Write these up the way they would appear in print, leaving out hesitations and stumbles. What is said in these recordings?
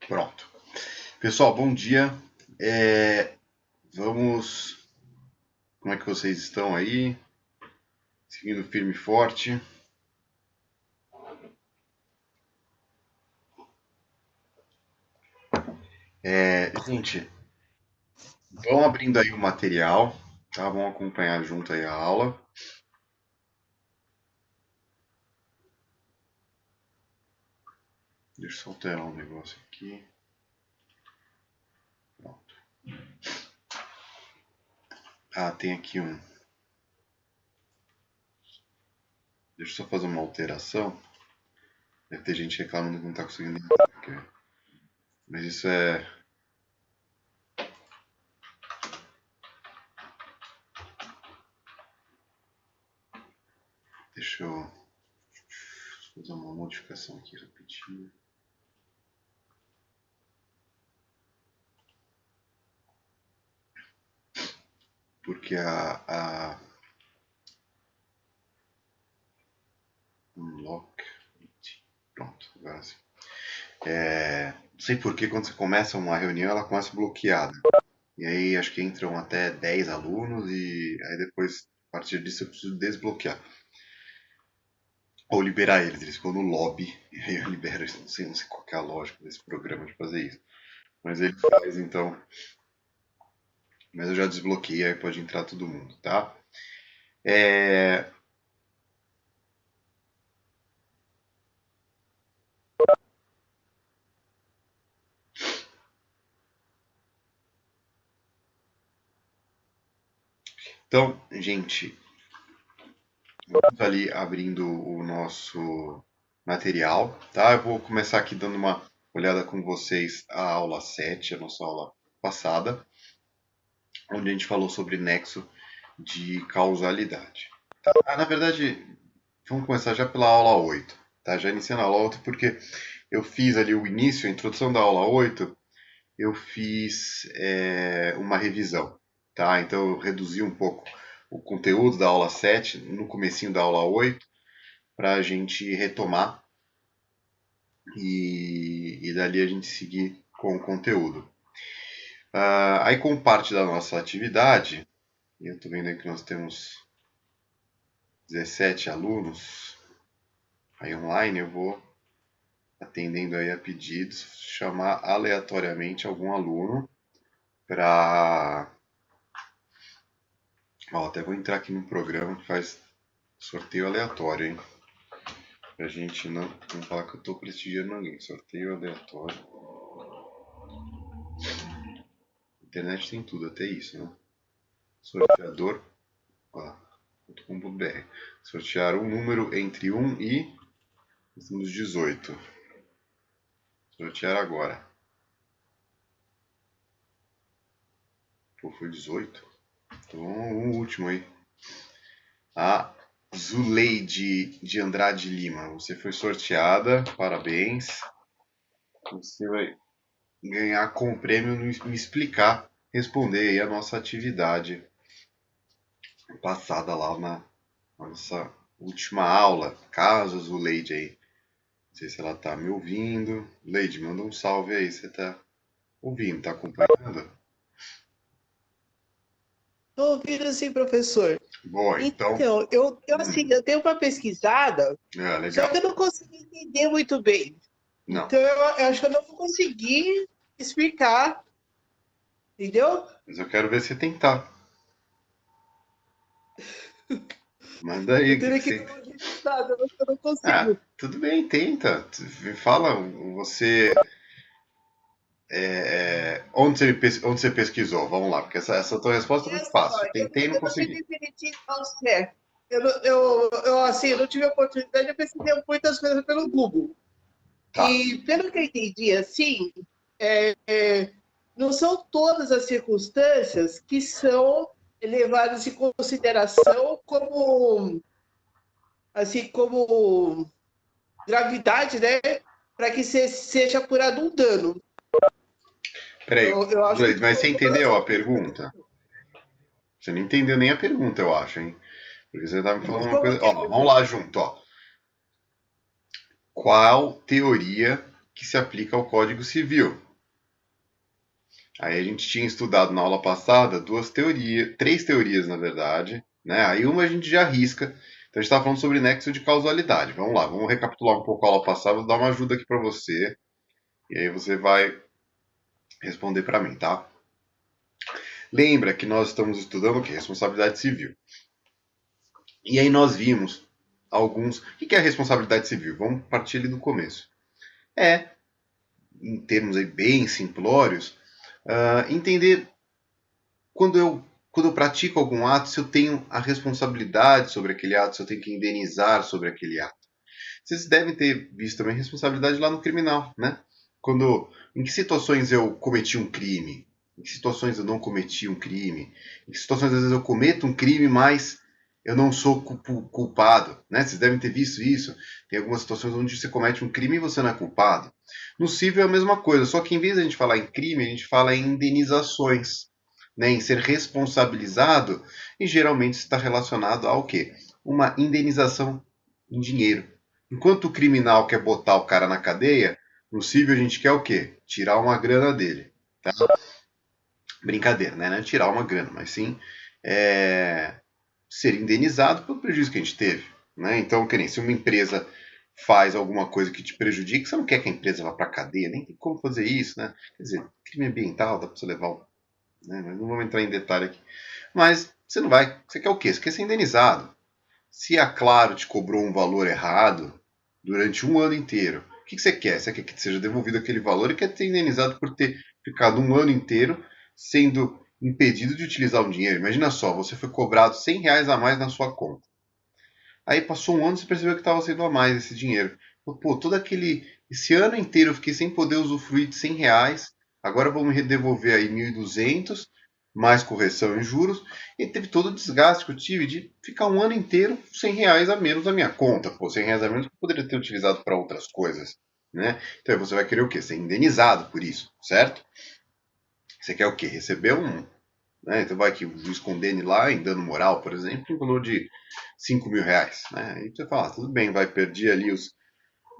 Pronto. Pessoal, bom dia. Vamos. Como é que vocês estão aí? Seguindo firme e forte. Gente, vão abrindo aí o material, tá? Vamos acompanhar junto aí a aula. Deixa eu só alterar um negócio aqui. Pronto. Tem aqui um. Deixa eu só fazer uma alteração. Deve ter gente reclamando que não está conseguindo entender. Mas isso é. Deixa eu fazer uma modificação aqui rapidinho. Porque Unlock. Pronto, agora sim. Não sei por que quando você começa uma reunião ela começa bloqueada. E aí acho que entram até 10 alunos e aí depois, a partir disso, eu preciso desbloquear. Ou liberar eles, eles ficam no lobby, e aí eu libero eles, não sei qual que é a lógica desse programa de fazer isso. Mas ele faz então. Mas eu já desbloqueei, aí pode entrar todo mundo, tá? É... Então, gente, vamos ali abrindo o nosso material, tá? Eu vou começar aqui dando uma olhada com vocês a aula 7, a nossa aula passada, onde a gente falou sobre nexo de causalidade. Tá? Na verdade, vamos começar já pela aula 8, tá? Já iniciando a aula 8, porque eu fiz ali o início, a introdução da aula 8, eu fiz uma revisão, tá? Então eu reduzi um pouco o conteúdo da aula 7 no comecinho da aula 8 para a gente retomar e dali a gente seguir com o conteúdo. Aí como parte da nossa atividade, eu estou vendo aí que nós temos 17 alunos aí online, eu vou atendendo aí a pedidos, chamar aleatoriamente algum aluno para... até vou entrar aqui no programa que faz sorteio aleatório, hein? Pra gente não falar que eu tô prestigiando alguém. Sorteio aleatório. Internet tem tudo, até isso, né? Sorteador. .com.br. Sortear um número entre 1 e... nós temos 18. Sortear agora. Pô, foi 18? Então, um último aí. A Zuleide de Andrade Lima. Você foi sorteada. Parabéns. Você vai ganhar com prêmio me explicar, responder aí a nossa atividade passada lá na nossa última aula. Caso Zuleide aí. Não sei se ela tá me ouvindo. Leide, manda um salve aí. Você tá ouvindo, tá acompanhando? Estou ouvindo sim, professor. Boa, então. Então, assim, eu tenho uma pesquisada, só Legal. que eu não consegui entender muito bem. Não, Então, eu acho que eu não vou conseguir explicar, entendeu? mas eu quero ver você tentar. Manda aí Eu o que teria que que você. dar uma revisada, mas eu não consigo. Tudo bem, tenta. Me fala, você. Onde você pesquisou? Vamos lá, porque essa tua resposta é É muito assim, ó, fácil. Tentei e não eu não tenho consegui. definitivo ao certo. Assim, eu não tive a oportunidade, eu pesquisei muitas coisas pelo Google. Tá. E, pelo que eu entendi, assim, não são todas as circunstâncias que são levadas em consideração como, assim, como gravidade, né? Para que seja apurado um dano. Peraí, Eu acho que mas você são todas entendeu a as pergunta? Você não entendeu nem a pergunta, eu acho, hein? Porque você tá me falando uma como coisa. que é a Ó, vamos lá pergunta? junto, ó. Qual teoria que se aplica ao Código Civil. Aí a gente tinha estudado na aula passada três teorias, na verdade, né? Aí uma a gente já arrisca. Então a gente estava falando sobre nexo de causalidade. Vamos lá, vamos recapitular um pouco a aula passada, vou dar uma ajuda aqui para você. E aí você vai responder para mim, tá? Lembra que nós estamos estudando o que? Responsabilidade civil. E aí nós vimos alguns... O que é a responsabilidade civil? Vamos partir ali do começo. É, em termos aí bem simplórios, entender quando eu pratico algum ato, se eu tenho a responsabilidade sobre aquele ato, se eu tenho que indenizar sobre aquele ato. Vocês devem ter visto também responsabilidade lá no criminal, né? Em que situações eu cometi um crime? Em que situações eu não cometi um crime? Em que situações às vezes eu cometo um crime, mas eu não sou culpado, né? Vocês devem ter visto isso. Tem algumas situações onde você comete um crime e você não é culpado. No civil é a mesma coisa, só que em vez de a gente falar em crime, a gente fala em indenizações, né? Em ser responsabilizado, e geralmente está relacionado ao quê? Uma indenização em dinheiro. Enquanto o criminal quer botar o cara na cadeia, no civil a gente quer o quê? Tirar uma grana dele. Tá? Brincadeira, né? Não é tirar uma grana, mas sim ser indenizado pelo prejuízo que a gente teve. Né? Então, que nem se uma empresa faz alguma coisa que te prejudique, você não quer que a empresa vá para a cadeia, nem tem como fazer isso, né? Quer dizer, crime ambiental, dá para você levar um... Né? Mas não vamos entrar em detalhe aqui. Mas você não vai... Você quer o quê? Você quer ser indenizado. Se a Claro te cobrou um valor errado durante um ano inteiro, o que você quer? Você quer que seja devolvido aquele valor e quer ser indenizado por ter ficado um ano inteiro sendo impedido de utilizar o dinheiro. Imagina só, você foi cobrado R$ 100 a mais na sua conta. Aí passou um ano e você percebeu que estava sendo a mais esse dinheiro. Pô, esse ano inteiro eu fiquei sem poder usufruir de R$ 100, agora vão me devolver aí 1.200, mais correção em juros, e teve todo o desgaste que eu tive de ficar um ano inteiro R$ 100 a menos na minha conta. Pô, R$ 100 a menos que eu poderia ter utilizado para outras coisas, né? Então aí você vai querer o quê? Ser indenizado por isso, certo? Você quer o quê? Receber né? Então vai que o juiz condene lá em dano moral, por exemplo, em valor de R$ 5.000. Né? Aí você fala, tudo bem, vai perder ali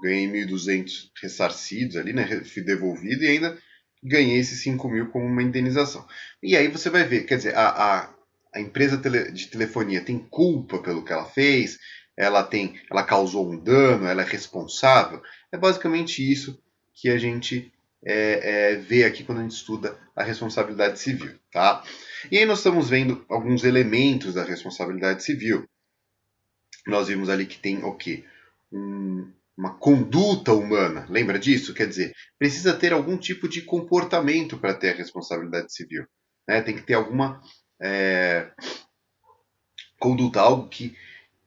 ganhei 1.200 ressarcidos ali, né? Fui devolvido e ainda ganhei esses 5.000 como uma indenização. E aí você vai ver, quer dizer, a empresa de telefonia tem culpa pelo que ela fez, ela causou um dano, ela é responsável. É basicamente isso que a gente vê aqui quando a gente estuda a responsabilidade civil, tá? E aí nós estamos vendo alguns elementos da responsabilidade civil. Nós vimos ali que tem o quê? Uma conduta humana, lembra disso? Quer dizer, precisa ter algum tipo de comportamento para ter a responsabilidade civil. Né? Tem que ter alguma conduta, algo que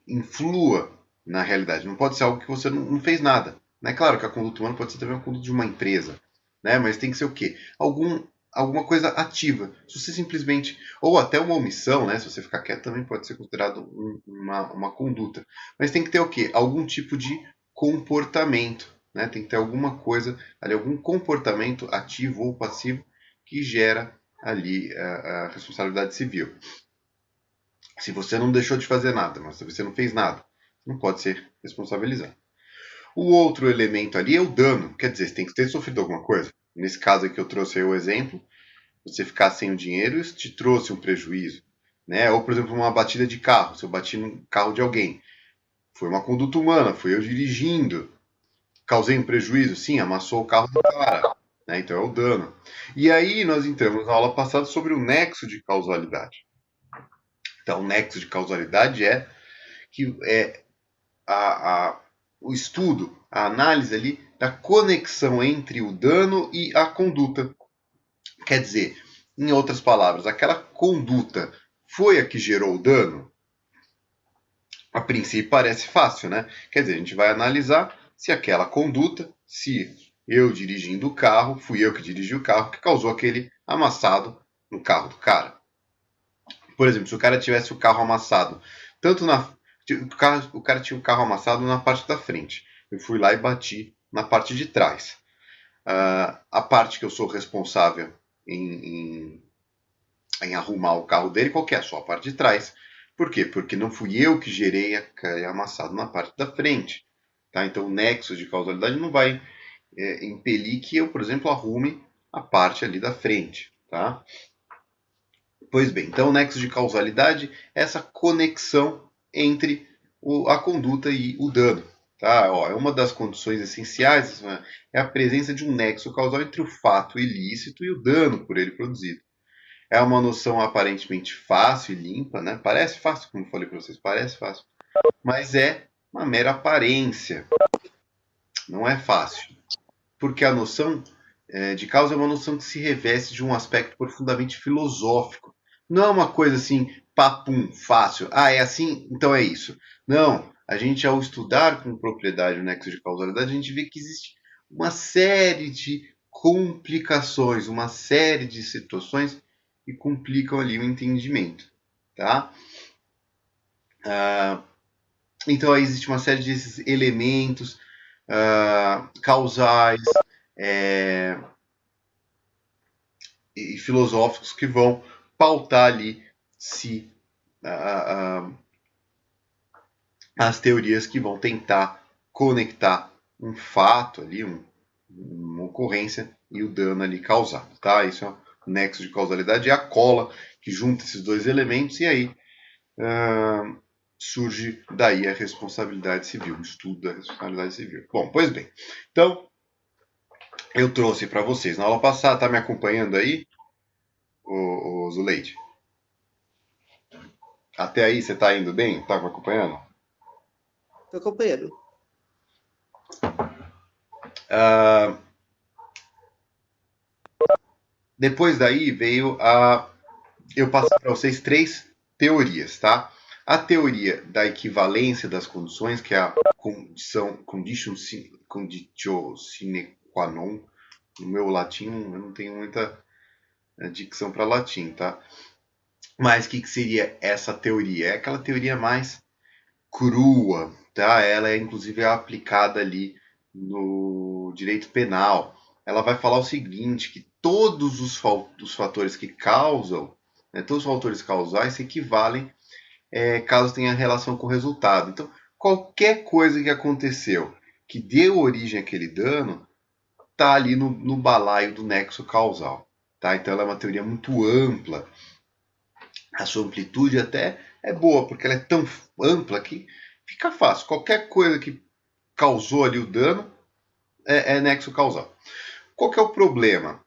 influa na realidade. Não pode ser algo que você não fez nada. Né? Claro que a conduta humana pode ser também a conduta de uma empresa, né? Mas tem que ser o quê? Alguma coisa ativa. Se você simplesmente... Ou até uma omissão, né? Se você ficar quieto também pode ser considerado uma conduta. Mas tem que ter o quê? Algum tipo de comportamento. Né? Tem que ter alguma coisa, ali, algum comportamento ativo ou passivo que gera ali a responsabilidade civil. Se você não deixou de fazer nada, mas se você não fez nada, não pode ser responsabilizado. O outro elemento ali é o dano, quer dizer, você tem que ter sofrido alguma coisa. Nesse caso aqui eu trouxe aí o exemplo, você ficar sem o dinheiro, isso te trouxe um prejuízo. Né? Ou, por exemplo, uma batida de carro, se eu bati no carro de alguém. Foi uma conduta humana, fui eu dirigindo. Causei um prejuízo? Sim, amassou o carro do cara. Né? Então é o dano. E aí nós entramos na aula passada sobre o nexo de causalidade. Então, o nexo de causalidade é que o estudo, a análise ali da conexão entre o dano e a conduta. Quer dizer, em outras palavras, aquela conduta foi a que gerou o dano? A princípio parece fácil, né? Quer dizer, a gente vai analisar se aquela conduta, se eu dirigindo o carro, fui eu que dirigi o carro, que causou aquele amassado no carro do cara. Por exemplo, se o cara tivesse o carro amassado, tanto o cara tinha o carro amassado na parte da frente. Eu fui lá e bati na parte de trás. A parte que eu sou responsável em arrumar o carro dele, qual que é? Só a parte de trás. Por quê? Porque não fui eu que gerei aquele amassado na parte da frente. Tá? Então o nexo de causalidade não vai impelir que eu, por exemplo, arrume a parte ali da frente, tá? Pois bem, então o nexo de causalidade é essa conexão entre a conduta e o dano. Tá? Ó, é uma das condições essenciais, né? É a presença de um nexo causal entre o fato ilícito e o dano por ele produzido. É uma noção aparentemente fácil e limpa, né? Parece fácil, como falei para vocês, parece fácil, mas é uma mera aparência, não é fácil. Porque a noção de causa é uma noção que se reveste de um aspecto profundamente filosófico. Não é uma coisa assim, papum, fácil. Ah, é assim, então é isso. Não, a gente ao estudar com propriedade o nexo de causalidade, a gente vê que existe uma série de complicações, uma série de situações que complicam ali o entendimento, tá? Ah, então aí existe uma série desses elementos causais, é, e filosóficos que vão pautar ali se as teorias que vão tentar conectar um fato ali, uma ocorrência e o dano ali causado, tá? Isso é o nexo de causalidade, é a cola que junta esses dois elementos e aí surge daí a responsabilidade civil, o estudo da responsabilidade civil. Bom, pois bem, então eu trouxe para vocês na aula passada, tá me acompanhando aí, o Zuleide? Até aí você está indo bem? Está me acompanhando? Estou acompanhando. Depois daí veio a. Eu passei para vocês três teorias, tá? A teoria da equivalência das condições, que é a conditio sine qua non. No meu latim, eu não tenho muita dicção para latim, tá? Mas o que seria essa teoria? É aquela teoria mais crua, tá? Ela é inclusive aplicada ali no direito penal. Ela vai falar o seguinte, que todos os fatores que causam, né, todos os fatores causais se equivalem caso tenha relação com o resultado. Então, qualquer coisa que aconteceu que deu origem àquele dano, está ali no balaio do nexo causal. Tá? Então, ela é uma teoria muito ampla. A sua amplitude até é boa, porque ela é tão ampla que fica fácil. Qualquer coisa que causou ali o dano é nexo causal. Qual que é o problema?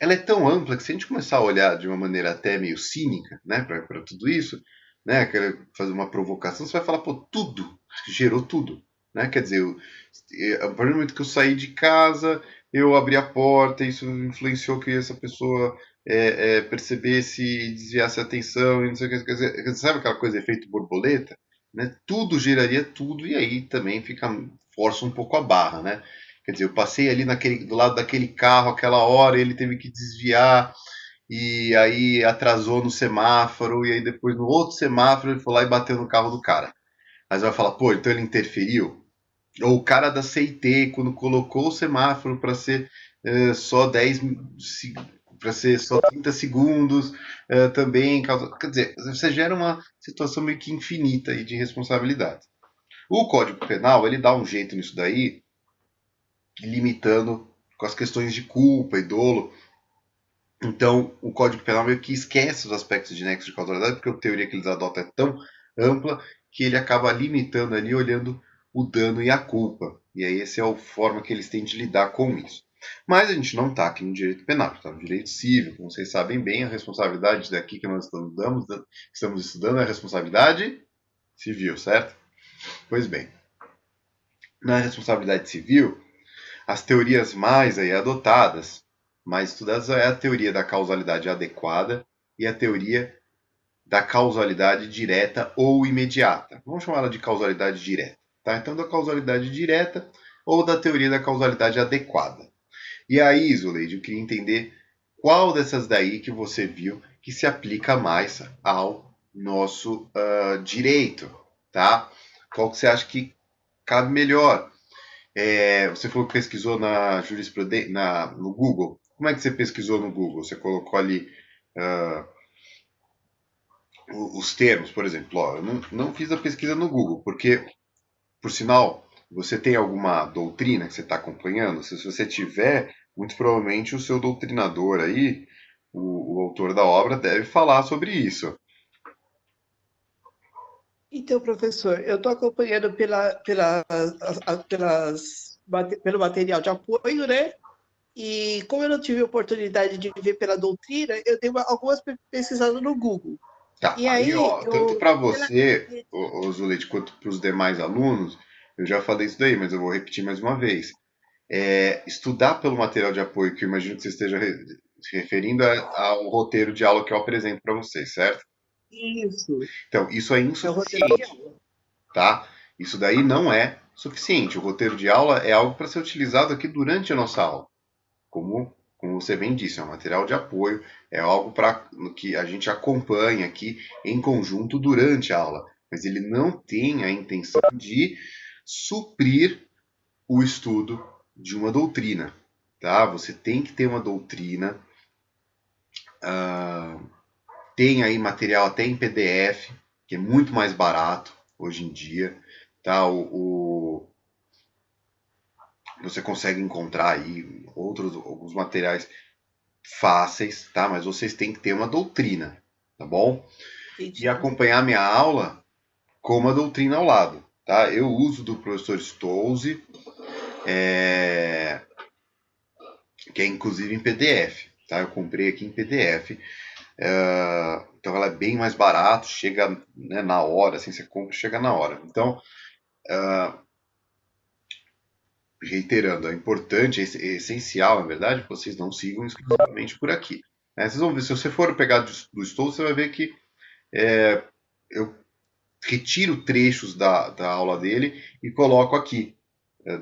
Ela é tão ampla que se a gente começar a olhar de uma maneira até meio cínica, né, para tudo isso, né, fazer uma provocação, você vai falar, pô, tudo, gerou tudo, né? Quer dizer, a partir do momento que eu saí de casa, eu abri a porta, isso influenciou que essa pessoa percebesse e desviasse a atenção, e não sei o que, quer dizer, sabe aquela coisa, efeito borboleta? Né? Tudo geraria tudo, e aí também força um pouco a barra, né? Quer dizer, eu passei ali do lado daquele carro aquela hora, ele teve que desviar e aí atrasou no semáforo e aí depois no outro semáforo ele foi lá e bateu no carro do cara. Aí você vai falar, pô, então ele interferiu? Ou o cara da CIT, quando colocou o semáforo para ser só 10 para ser só 30 segundos, também causa. Quer dizer, você gera uma situação meio que infinita aí de responsabilidade. O Código Penal, ele dá um jeito nisso daí, limitando com as questões de culpa e dolo. Então, o Código Penal meio que esquece os aspectos de nexo de causalidade, porque a teoria que eles adotam é tão ampla que ele acaba limitando ali, olhando o dano e a culpa. E aí, essa é a forma que eles têm de lidar com isso. Mas a gente não está aqui no direito penal, está no direito civil. Como vocês sabem bem, a responsabilidade daqui que nós estamos estudando é a responsabilidade civil, certo? Pois bem, na responsabilidade civil, as teorias mais aí adotadas, mais estudadas, é a teoria da causalidade adequada e a teoria da causalidade direta ou imediata. Vamos chamar ela de causalidade direta. Tá? Então, da causalidade direta ou da teoria da causalidade adequada. E aí, Zuleide, eu queria entender qual dessas daí que você viu que se aplica mais ao nosso direito, tá? Qual que você acha que cabe melhor? Você falou que pesquisou na jurisprudência, no Google. Como é que você pesquisou no Google? Você colocou ali uh, os termos, por exemplo. Ó, eu não fiz a pesquisa no Google, porque, por sinal, Você tem alguma doutrina que você está acompanhando? Se você tiver, muito provavelmente o seu doutrinador aí, o autor da obra, deve falar sobre isso. Então, professor, eu estou acompanhando pelo material de apoio, né? E como eu não tive oportunidade de ver pela doutrina, eu dei algumas pesquisadas no Google. Tá, E aí aí, ó, tanto eu. para você, ô Zulete, quanto para os demais alunos, eu já falei isso daí, mas eu vou repetir mais uma vez. Estudar pelo material de apoio, que eu imagino que você esteja se referindo ao roteiro de aula que eu apresento para vocês, certo? Isso, Então, isso é é o roteiro de insuficiente, aula. tá? Isso daí não é suficiente. O roteiro de aula é algo para ser utilizado aqui durante a nossa aula. Como você bem disse, é um material de apoio, é algo para que a gente acompanha aqui em conjunto durante a aula, mas ele não tem a intenção de suprir o estudo de uma doutrina, tá? Você tem que ter uma doutrina, tem aí material até em PDF, que é muito mais barato hoje em dia, tá? Você consegue encontrar aí alguns materiais fáceis, tá? Mas vocês têm que ter uma doutrina, tá bom? E Entendi. acompanhar minha aula com uma doutrina ao lado, tá? Eu uso do professor Stolze, que é inclusive em PDF, tá? Eu comprei aqui em PDF. Então ela é bem mais barato, chega, né, na hora, assim, você compra e chega na hora. Então, reiterando, é importante, é essencial, na verdade, que vocês não sigam exclusivamente por aqui. Né? Vocês vão ver, se você for pegar do Stolze, você vai ver que eu retiro trechos da aula dele e coloco aqui,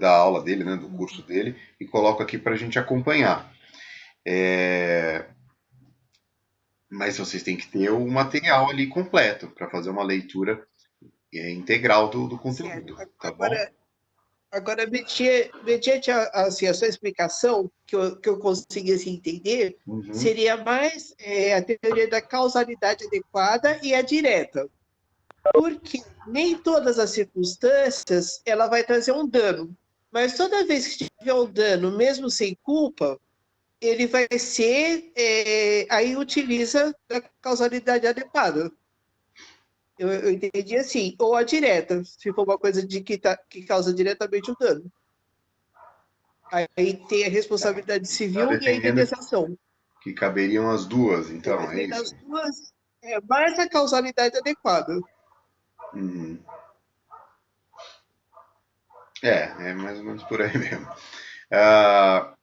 da aula dele, né, do curso dele, e coloco aqui para a gente acompanhar. Mas vocês têm que ter o material ali completo para fazer uma leitura integral do Certo. conteúdo, tá bom? Mediante assim, a sua explicação, que eu consegui assim, entender, Uhum. seria mais a teoria da causalidade adequada e a direta. Porque nem todas as circunstâncias ela vai trazer um dano. Mas toda vez que tiver um dano, mesmo sem culpa, ele vai ser. Aí utiliza a causalidade adequada. Eu entendi assim, ou a direta, se for uma coisa que causa diretamente o dano. Aí tem a responsabilidade Tá civil e a defendendo indenização. que caberiam as duas, Eu então, é defendo isso? as duas, mais a causalidade adequada. Uhum. É mais ou menos por aí mesmo. Ah,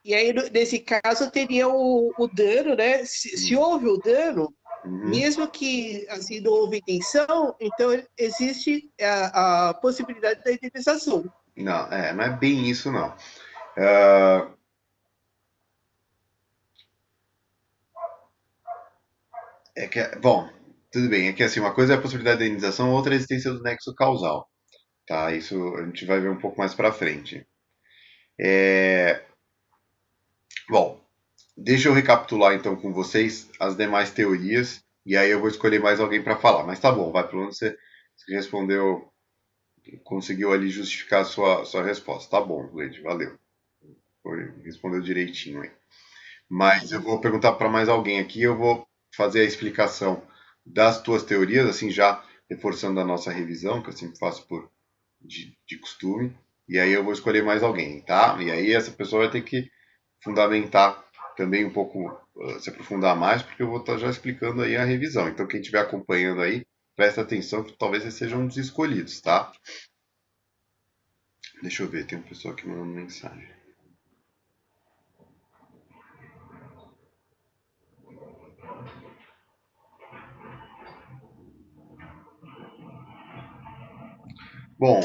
E aí, nesse caso, teria o dano, né? Se houve o dano, uhum. mesmo que assim, não houve intenção, então existe a possibilidade da indenização. Não, não é bem isso, não. Ah, bom, tudo bem, é que assim, uma coisa é a possibilidade de indenização, outra é a existência do nexo causal, tá? Isso a gente vai ver um pouco mais pra frente. Bom, deixa eu recapitular então com vocês as demais teorias e aí eu vou escolher mais alguém para falar. Mas tá bom, vai, pelo menos você respondeu, conseguiu ali justificar a sua resposta. Tá bom, Leide, valeu. Respondeu direitinho aí. Mas eu vou perguntar para mais alguém aqui, eu vou fazer a explicação das tuas teorias, assim já reforçando a nossa revisão, que eu sempre faço de costume. E aí eu vou escolher mais alguém, tá? E aí essa pessoa vai ter que fundamentar também um pouco, se aprofundar mais, porque eu vou estar já explicando aí a revisão. Então, quem estiver acompanhando aí, presta atenção que talvez eles sejam um dos escolhidos, tá? Deixa eu ver, tem um pessoal aqui mandando mensagem. Bom,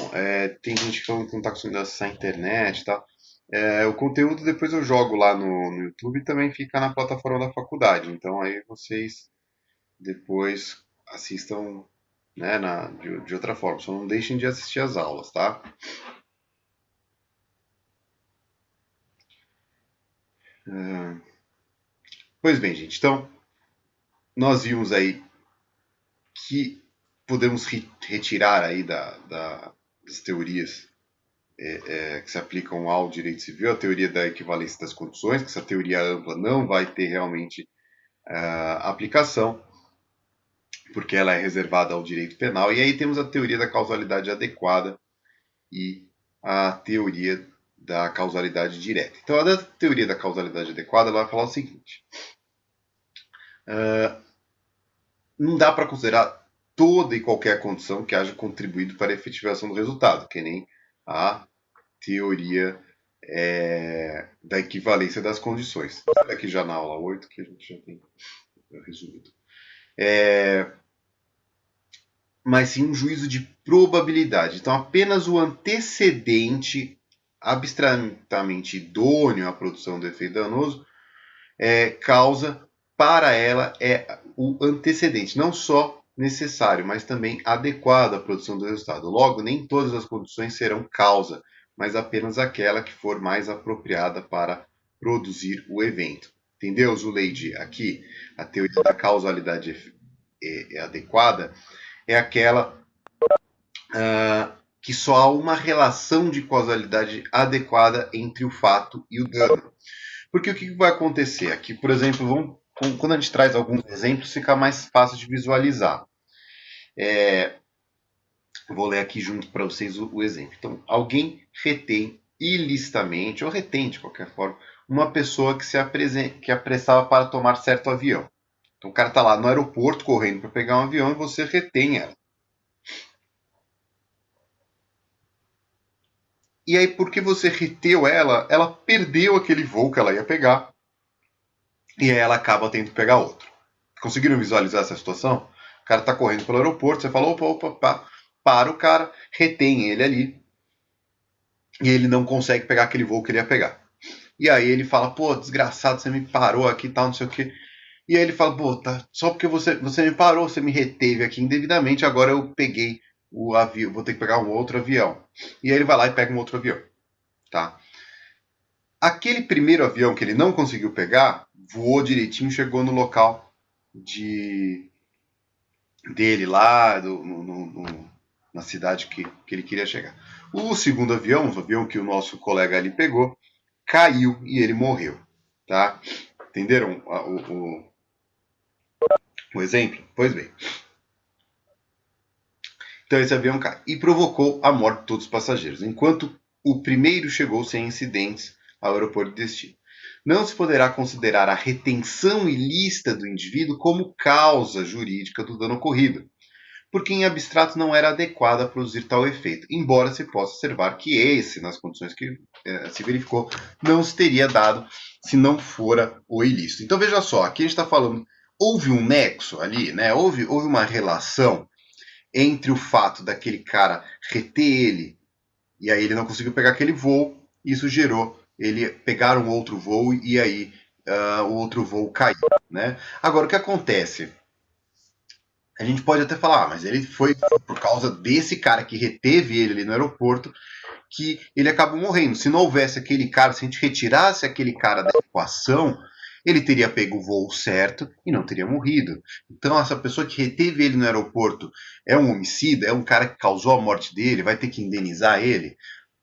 tem gente que não está conseguindo acessar a internet e tal. O conteúdo depois eu jogo lá no YouTube e também fica na plataforma da faculdade. Então aí vocês depois assistam, né, de outra forma. Só não deixem de assistir as aulas, tá? Pois bem, gente. Então, nós vimos aí que podemos retirar aí das teorias que se aplicam ao direito civil, a teoria da equivalência das condições, que essa teoria ampla não vai ter realmente aplicação, porque ela é reservada ao direito penal. E aí temos a teoria da causalidade adequada e a teoria da causalidade direta. Então, a da teoria da causalidade adequada, ela vai falar o seguinte: não dá para considerar toda e qualquer condição que haja contribuído para a efetivação do resultado, que nem a teoria da equivalência das condições. Olha aqui já na aula 8, que a gente já tem resumido. Mas sim um juízo de probabilidade. Então, apenas o antecedente abstratamente idôneo à produção do efeito danoso causa para ela o antecedente, não só necessário, mas também adequado à produção do resultado. Logo, nem todas as condições serão causa, mas apenas aquela que for mais apropriada para produzir o evento. Entendeu, Zuleide? Aqui, a teoria da causalidade adequada é aquela que só há uma relação de causalidade adequada entre o fato e o dano. Porque o que vai acontecer? Aqui, por exemplo, quando a gente traz alguns exemplos, fica mais fácil de visualizar. Vou ler aqui junto para vocês o exemplo. Então, alguém retém ilicitamente, ou retém de qualquer forma, uma pessoa que apressava para tomar certo avião. Então, o cara está lá no aeroporto correndo para pegar um avião e você retém ela. E aí, porque você reteu ela, ela perdeu aquele voo que ela ia pegar. E aí ela acaba tendo que pegar outro. Conseguiram visualizar essa situação? O cara está correndo pelo aeroporto, você fala, opa, para o cara, retém ele ali. E ele não consegue pegar aquele voo que ele ia pegar. E aí ele fala, pô, desgraçado, você me parou aqui e tal, não sei o quê. E aí ele fala, pô, tá, só porque você me parou, você me reteve aqui indevidamente, agora eu peguei o avião, vou ter que pegar um outro avião. E aí ele vai lá e pega um outro avião, tá? Aquele primeiro avião que ele não conseguiu pegar, voou direitinho, chegou no local dele lá, na cidade que ele queria chegar. O segundo avião, o avião que o nosso colega ali pegou, caiu e ele morreu, tá? Entenderam o exemplo? Pois bem. Então esse avião cai e provocou a morte de todos os passageiros, enquanto o primeiro chegou sem incidentes ao aeroporto de destino. Não se poderá considerar a retenção ilícita do indivíduo como causa jurídica do dano ocorrido, porque em abstrato não era adequado a produzir tal efeito, embora se possa observar que esse, nas condições que se verificou, não se teria dado se não fora o ilícito. Então veja só, aqui a gente está falando, houve um nexo ali, né? Houve uma relação entre o fato daquele cara reter ele, e aí ele não conseguiu pegar aquele voo, isso gerou ele pegar um outro voo e aí o outro voo caiu, né? Agora, o que acontece? A gente pode até falar, mas ele foi por causa desse cara que reteve ele ali no aeroporto que ele acabou morrendo. Se não houvesse aquele cara, se a gente retirasse aquele cara da equação, ele teria pego o voo certo e não teria morrido. Então, essa pessoa que reteve ele no aeroporto é um homicida, é um cara que causou a morte dele, vai ter que indenizar ele?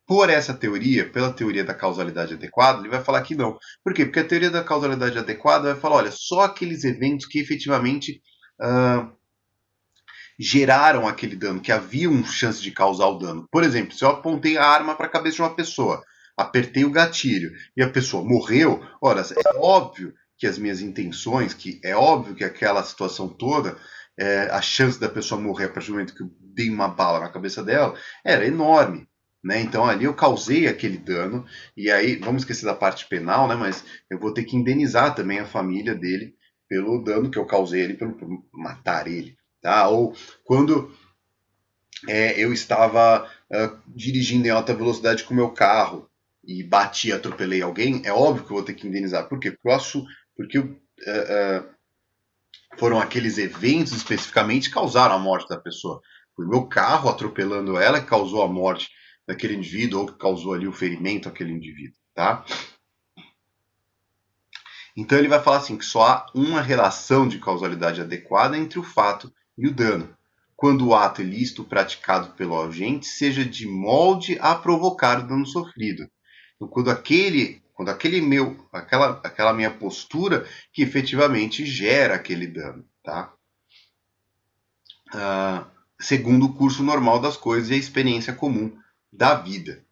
Por essa teoria, pela teoria da causalidade adequada, ele vai falar que não. Por quê? Porque a teoria da causalidade adequada vai falar, olha, só aqueles eventos que efetivamente geraram aquele dano, que haviam chance de causar o dano. Por exemplo, se eu apontei a arma para a cabeça de uma pessoa, apertei o gatilho e a pessoa morreu, ora, é óbvio que as minhas intenções, que é óbvio que aquela situação toda, a chance da pessoa morrer a partir do momento que eu dei uma bala na cabeça dela, era enorme. Né? Então ali eu causei aquele dano, e aí, vamos esquecer da parte penal, né? Mas eu vou ter que indenizar também a família dele pelo dano que eu causei ele, por matar ele. Tá? Ou quando eu estava dirigindo em alta velocidade com o meu carro e bati, atropelei alguém, é óbvio que eu vou ter que indenizar. Por quê? Porque foram aqueles eventos especificamente que causaram a morte da pessoa. Foi o meu carro atropelando ela que causou a morte daquele indivíduo ou que causou ali o ferimento àquele indivíduo. Tá? Então ele vai falar assim que só há uma relação de causalidade adequada entre o fato e o dano. quando o ato ilícito praticado pelo agente seja de molde a provocar o dano sofrido. Então, aquela minha postura que efetivamente gera aquele dano, tá? Segundo o curso normal das coisas e a experiência comum da vida.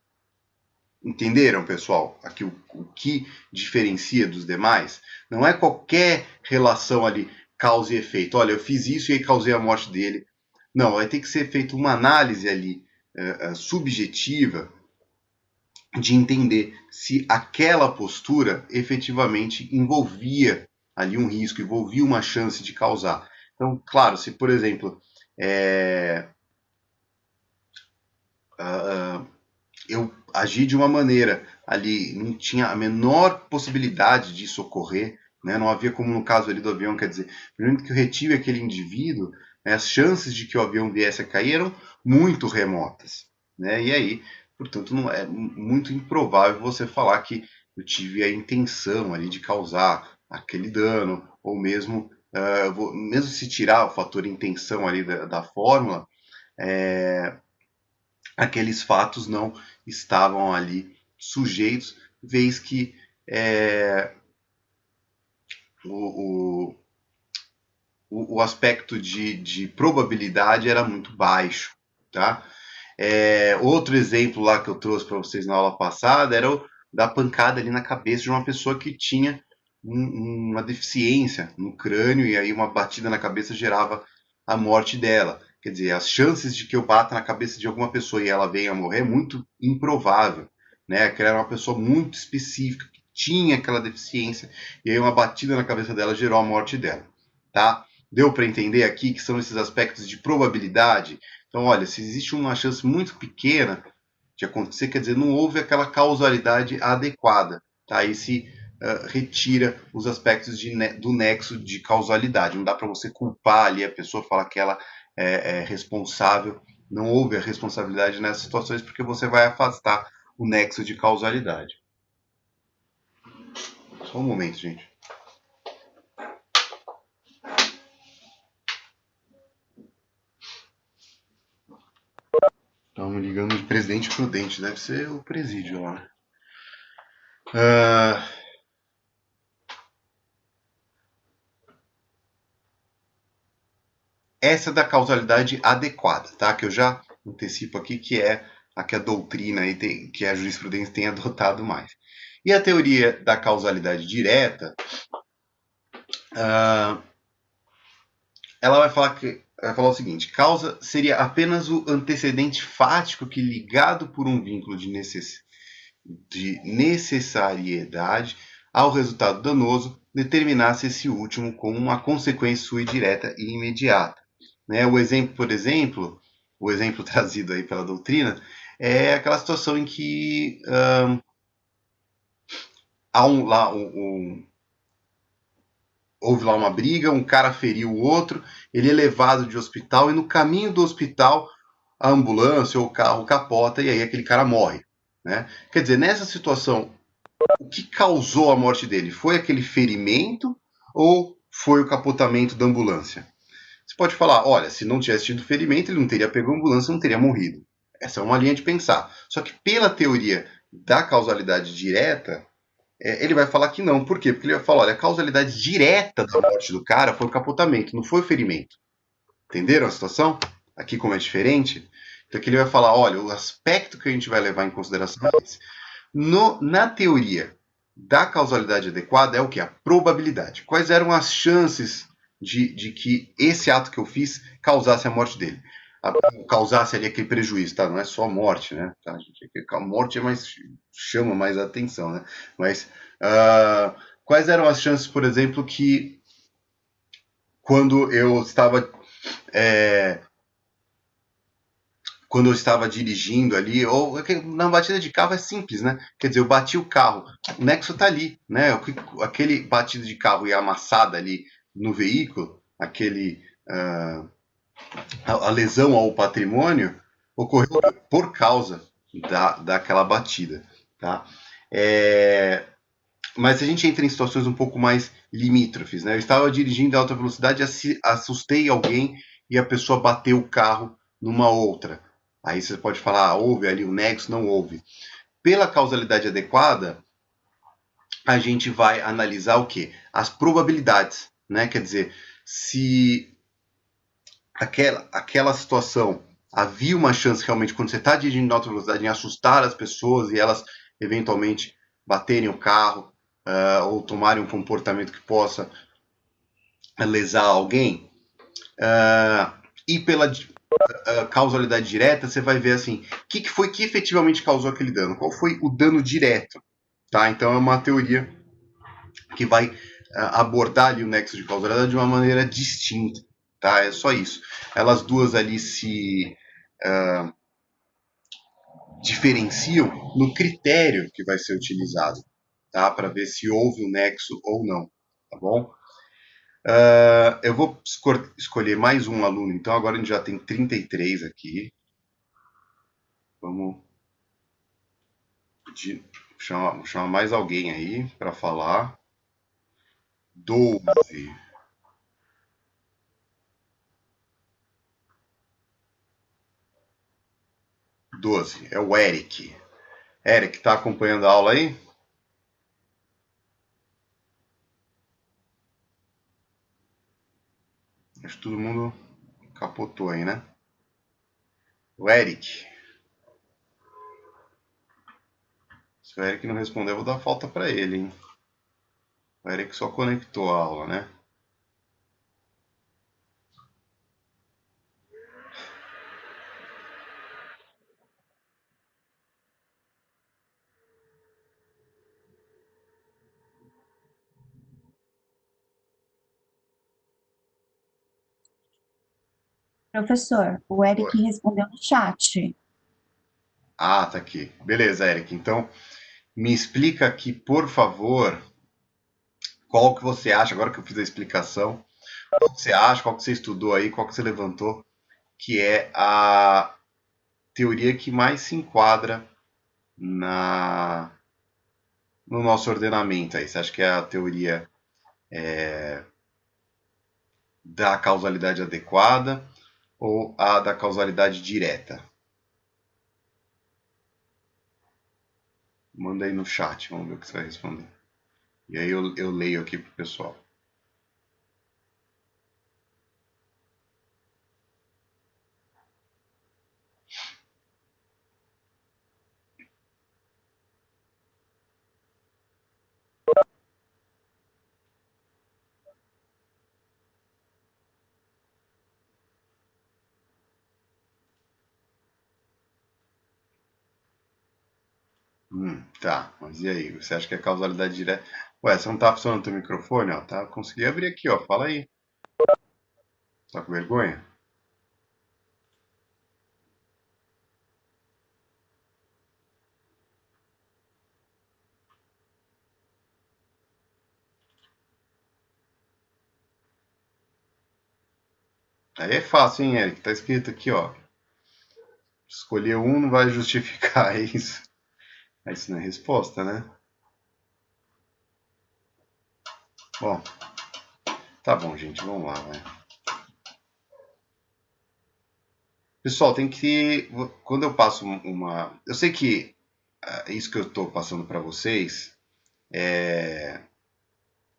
Entenderam, pessoal? Aqui o que diferencia dos demais não é qualquer relação ali, causa e efeito. Olha, eu fiz isso e aí causei a morte dele. Não, vai ter que ser feita uma análise ali subjetiva de entender se aquela postura efetivamente envolvia ali um risco, envolvia uma chance de causar. Então, claro, se por exemplo eu agi de uma maneira ali, não tinha a menor possibilidade disso ocorrer, né? Não havia como no caso ali do avião, quer dizer, no momento que eu retive aquele indivíduo, né, as chances de que o avião viesse a cair eram muito remotas, né? E aí, portanto, não é muito improvável você falar que eu tive a intenção ali de causar aquele dano, ou mesmo, mesmo se tirar o fator intenção ali da fórmula, aqueles fatos não estavam ali sujeitos, vez que o, o aspecto de probabilidade era muito baixo, tá? Outro exemplo lá que eu trouxe para vocês na aula passada era o da pancada ali na cabeça de uma pessoa que tinha uma deficiência no crânio e aí uma batida na cabeça gerava a morte dela. Quer dizer, as chances de que eu bata na cabeça de alguma pessoa e ela venha a morrer é muito improvável, né? Que ela era uma pessoa muito específica que tinha aquela deficiência e aí uma batida na cabeça dela gerou a morte dela, tá? Deu para entender aqui que são esses aspectos de probabilidade? Então, olha, se existe uma chance muito pequena de acontecer, quer dizer, não houve aquela causalidade adequada. Tá? Aí se retira os aspectos do nexo de causalidade. Não dá para você culpar ali a pessoa, falar que ela é responsável. Não houve a responsabilidade nessas situações porque você vai afastar o nexo de causalidade. Só um momento, gente. Estamos ligando de Presidente Prudente, deve ser o presídio lá. Essa é da causalidade adequada, tá? Que eu já antecipo aqui que é a que a doutrina e que a jurisprudência tem adotado mais. E a teoria da causalidade direta, ela vai falar o seguinte: causa seria apenas o antecedente fático que, ligado por um vínculo de necessariedade ao resultado danoso, determinasse esse último como uma consequência sua direta e imediata. Né? O exemplo, por exemplo, o exemplo trazido aí pela doutrina é aquela situação em que houve lá uma briga, um cara feriu o outro, ele é levado de hospital e no caminho do hospital a ambulância ou o carro capota e aí aquele cara morre. Né? Quer dizer, nessa situação, o que causou a morte dele? Foi aquele ferimento ou foi o capotamento da ambulância? Você pode falar, olha, se não tivesse tido ferimento, ele não teria pego a ambulância, não teria morrido. Essa é uma linha de pensar. Só que pela teoria da causalidade direta, ele vai falar que não. Por quê? Porque ele vai falar, olha, a causalidade direta da morte do cara foi o capotamento, não foi o ferimento. Entenderam a situação? Aqui como é diferente. Então aqui ele vai falar, olha, o aspecto que a gente vai levar em consideração é esse. Na teoria da causalidade adequada é o que? A probabilidade. Quais eram as chances de que esse ato que eu fiz causasse a morte dele? Causasse ali aquele prejuízo, tá? Não é só morte, né? Tá? A morte é mais, chama mais a atenção, né? Mas quais eram as chances, por exemplo, que quando eu estava dirigindo ali, ou na batida de carro é simples, né? Quer dizer, eu bati o carro, o nexo tá ali, né? Aquele batido de carro e a amassada ali no veículo, a lesão ao patrimônio ocorreu por causa daquela batida, tá? Mas a gente entra em situações um pouco mais limítrofes, né? Eu estava dirigindo a alta velocidade, assustei alguém e a pessoa bateu o carro numa outra. Aí você pode falar, houve ali o nexo, não houve. Pela causalidade adequada, a gente vai analisar o quê? As probabilidades, né? Quer dizer, se aquela situação havia uma chance realmente, quando você está dirigindo em alta velocidade, em assustar as pessoas e elas eventualmente baterem o carro ou tomarem um comportamento que possa lesar alguém. E pela causalidade direta, você vai ver assim, o que foi que efetivamente causou aquele dano? Qual foi o dano direto? Tá? Então é uma teoria que vai abordar ali o nexo de causalidade de uma maneira distinta. Tá? É só isso. Elas duas ali se diferenciam no critério que vai ser utilizado, tá? Para ver se houve um nexo ou não, tá bom? Eu vou escolher mais um aluno, então agora a gente já tem 33 aqui. Vamos chamar mais alguém aí para falar. 12. 12. É o Eric. Eric, tá acompanhando a aula aí? Acho que todo mundo capotou aí, né? O Eric. Se o Eric não responder, eu vou dar falta para ele, hein? O Eric só conectou a aula, né? Professor, o Eric respondeu no chat. Ah, tá aqui. Beleza, Eric. Então, me explica aqui, por favor, qual que você acha, agora que eu fiz a explicação, qual que você acha, qual que você estudou aí, qual que você levantou, que é a teoria que mais se enquadra no nosso ordenamento aí. Você acha que é a teoria da causalidade adequada ou a da causalidade direta? Manda aí no chat, vamos ver o que você vai responder. E aí eu leio aqui pro pessoal. Tá, mas e aí? Você acha que é causalidade direta? Ué, você não tá funcionando o teu microfone, ó? Tá? Consegui abrir aqui, ó. Fala aí. Tá com vergonha? Aí é fácil, hein, Eric? Tá escrito aqui, ó. Escolher um não vai justificar isso. Isso não é resposta, né? Bom, tá bom, gente. Vamos lá, vai. Pessoal, tem que. Quando eu passo uma. Eu sei que isso que eu estou passando para vocês,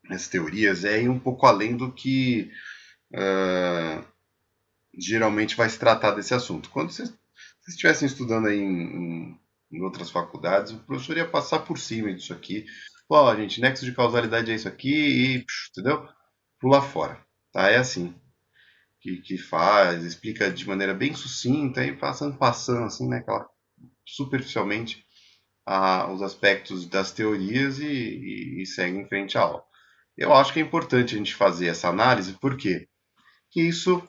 as teorias, é ir um pouco além do que geralmente vai se tratar desse assunto. Quando vocês estivessem estudando aí em outras faculdades, o professor ia passar por cima disso aqui. Ó, gente, nexo de causalidade é isso aqui e, entendeu? Pula fora. Tá? É assim que faz, explica de maneira bem sucinta e passando assim, né, superficialmente os aspectos das teorias e segue em frente à aula. Eu acho que é importante a gente fazer essa análise, por quê? Porque isso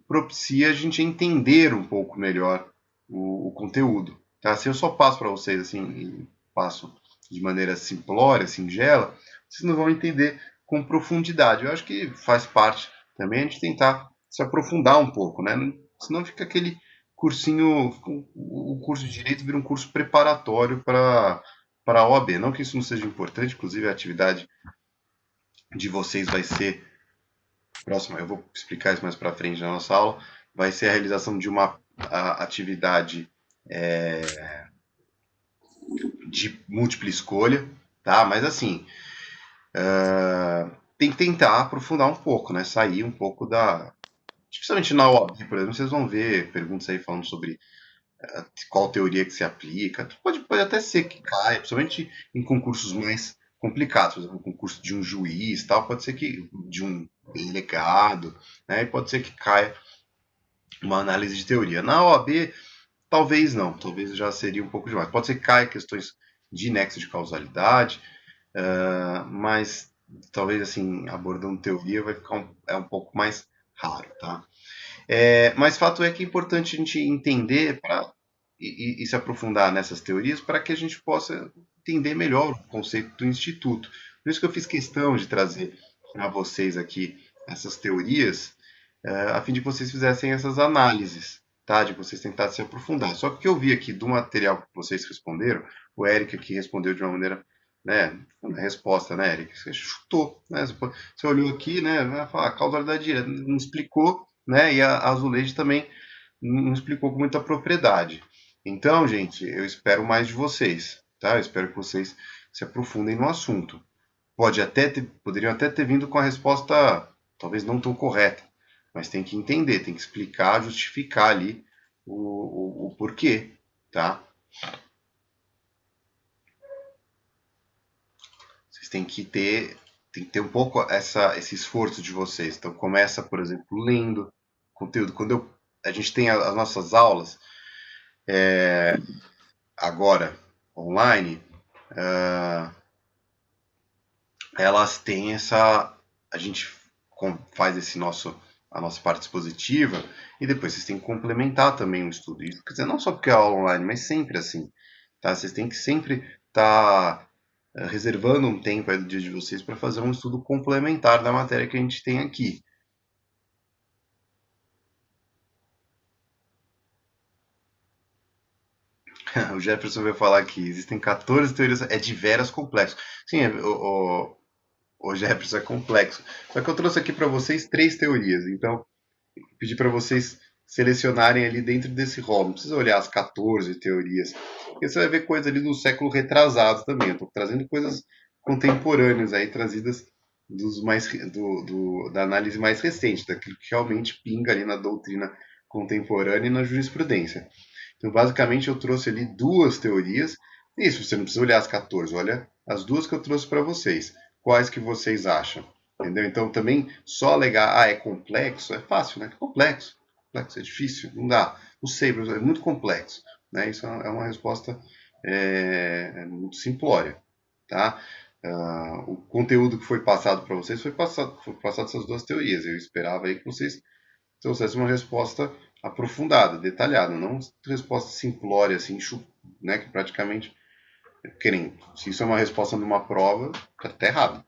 propicia a gente entender um pouco melhor o conteúdo. Tá? Se eu só passo para vocês assim, passo de maneira simplória, singela, vocês não vão entender com profundidade. Eu acho que faz parte também a gente tentar se aprofundar um pouco, né? Senão fica aquele cursinho, o curso de Direito vira um curso preparatório para a OAB. Não que isso não seja importante, inclusive a atividade de vocês vai ser próxima, eu vou explicar isso mais para frente na nossa aula, vai ser a realização de uma atividade de múltipla escolha, tá? Mas assim, tem que tentar aprofundar um pouco, né? Sair um pouco da... Especialmente na OAB, por exemplo, vocês vão ver perguntas aí falando sobre qual teoria que se aplica. Pode até ser que caia, principalmente em concursos mais complicados, por exemplo, um concurso de um juiz, tal, pode ser que de um delegado, né? E pode ser que caia uma análise de teoria. Na OAB, talvez não, talvez já seria um pouco demais. Pode ser que caia questões de nexo de causalidade, mas talvez assim, abordando teoria vai ficar um pouco mais raro, tá? Mas fato é que é importante a gente entender e se aprofundar nessas teorias para que a gente possa entender melhor o conceito do instituto. Por isso que eu fiz questão de trazer para vocês aqui essas teorias, a fim de que vocês fizessem essas análises, tá? De vocês tentarem se aprofundar. Só que o que eu vi aqui do material que vocês responderam, o Eric aqui respondeu de uma maneira, né, resposta, né, Eric? Você chutou, né? Você olhou aqui, né, vai falar causalidade direta, não explicou, né? E a Azuleide também não explicou com muita propriedade. Então, gente, eu espero mais de vocês, tá? Eu espero que vocês se aprofundem no assunto. Poderiam até ter vindo com a resposta talvez não tão correta, mas tem que entender, tem que explicar, justificar ali o porquê, tá? Vocês têm que ter um pouco esse esforço de vocês. Então começa, por exemplo, lendo conteúdo. Quando a gente tem as nossas aulas agora online, elas têm a gente faz a nossa parte expositiva e depois vocês têm que complementar também o estudo. Isso quer dizer, não só porque é aula online, mas sempre assim, tá? Vocês têm que sempre estar reservando um tempo aí do dia de vocês para fazer um estudo complementar da matéria que a gente tem aqui. O Jefferson vai falar que existem 14 teorias, é de veras complexo. Sim, o Jefferson é complexo. Só que eu trouxe aqui para vocês 3 teorias, então pedi para vocês selecionarem ali dentro desse rol. Não precisa olhar as 14 teorias, porque você vai ver coisas ali do século retrasado também. Eu estou trazendo coisas contemporâneas aí, trazidas da análise mais recente, daquilo que realmente pinga ali na doutrina contemporânea e na jurisprudência. Então, basicamente, eu trouxe ali 2 teorias. Isso, você não precisa olhar as 14, olha as 2 que eu trouxe para vocês. Quais que vocês acham? Entendeu? Então, também só alegar, é complexo, é fácil, né? Complexo, é difícil, não dá. Não sei, é muito complexo. Né? Isso é uma resposta muito simplória, tá? O conteúdo que foi passado para vocês foi passado essas 2 teorias. Eu esperava aí que vocês trouxessem uma resposta aprofundada, detalhada, não resposta simplória, assim, né? Que praticamente, se isso é uma resposta de uma prova, tá até errado.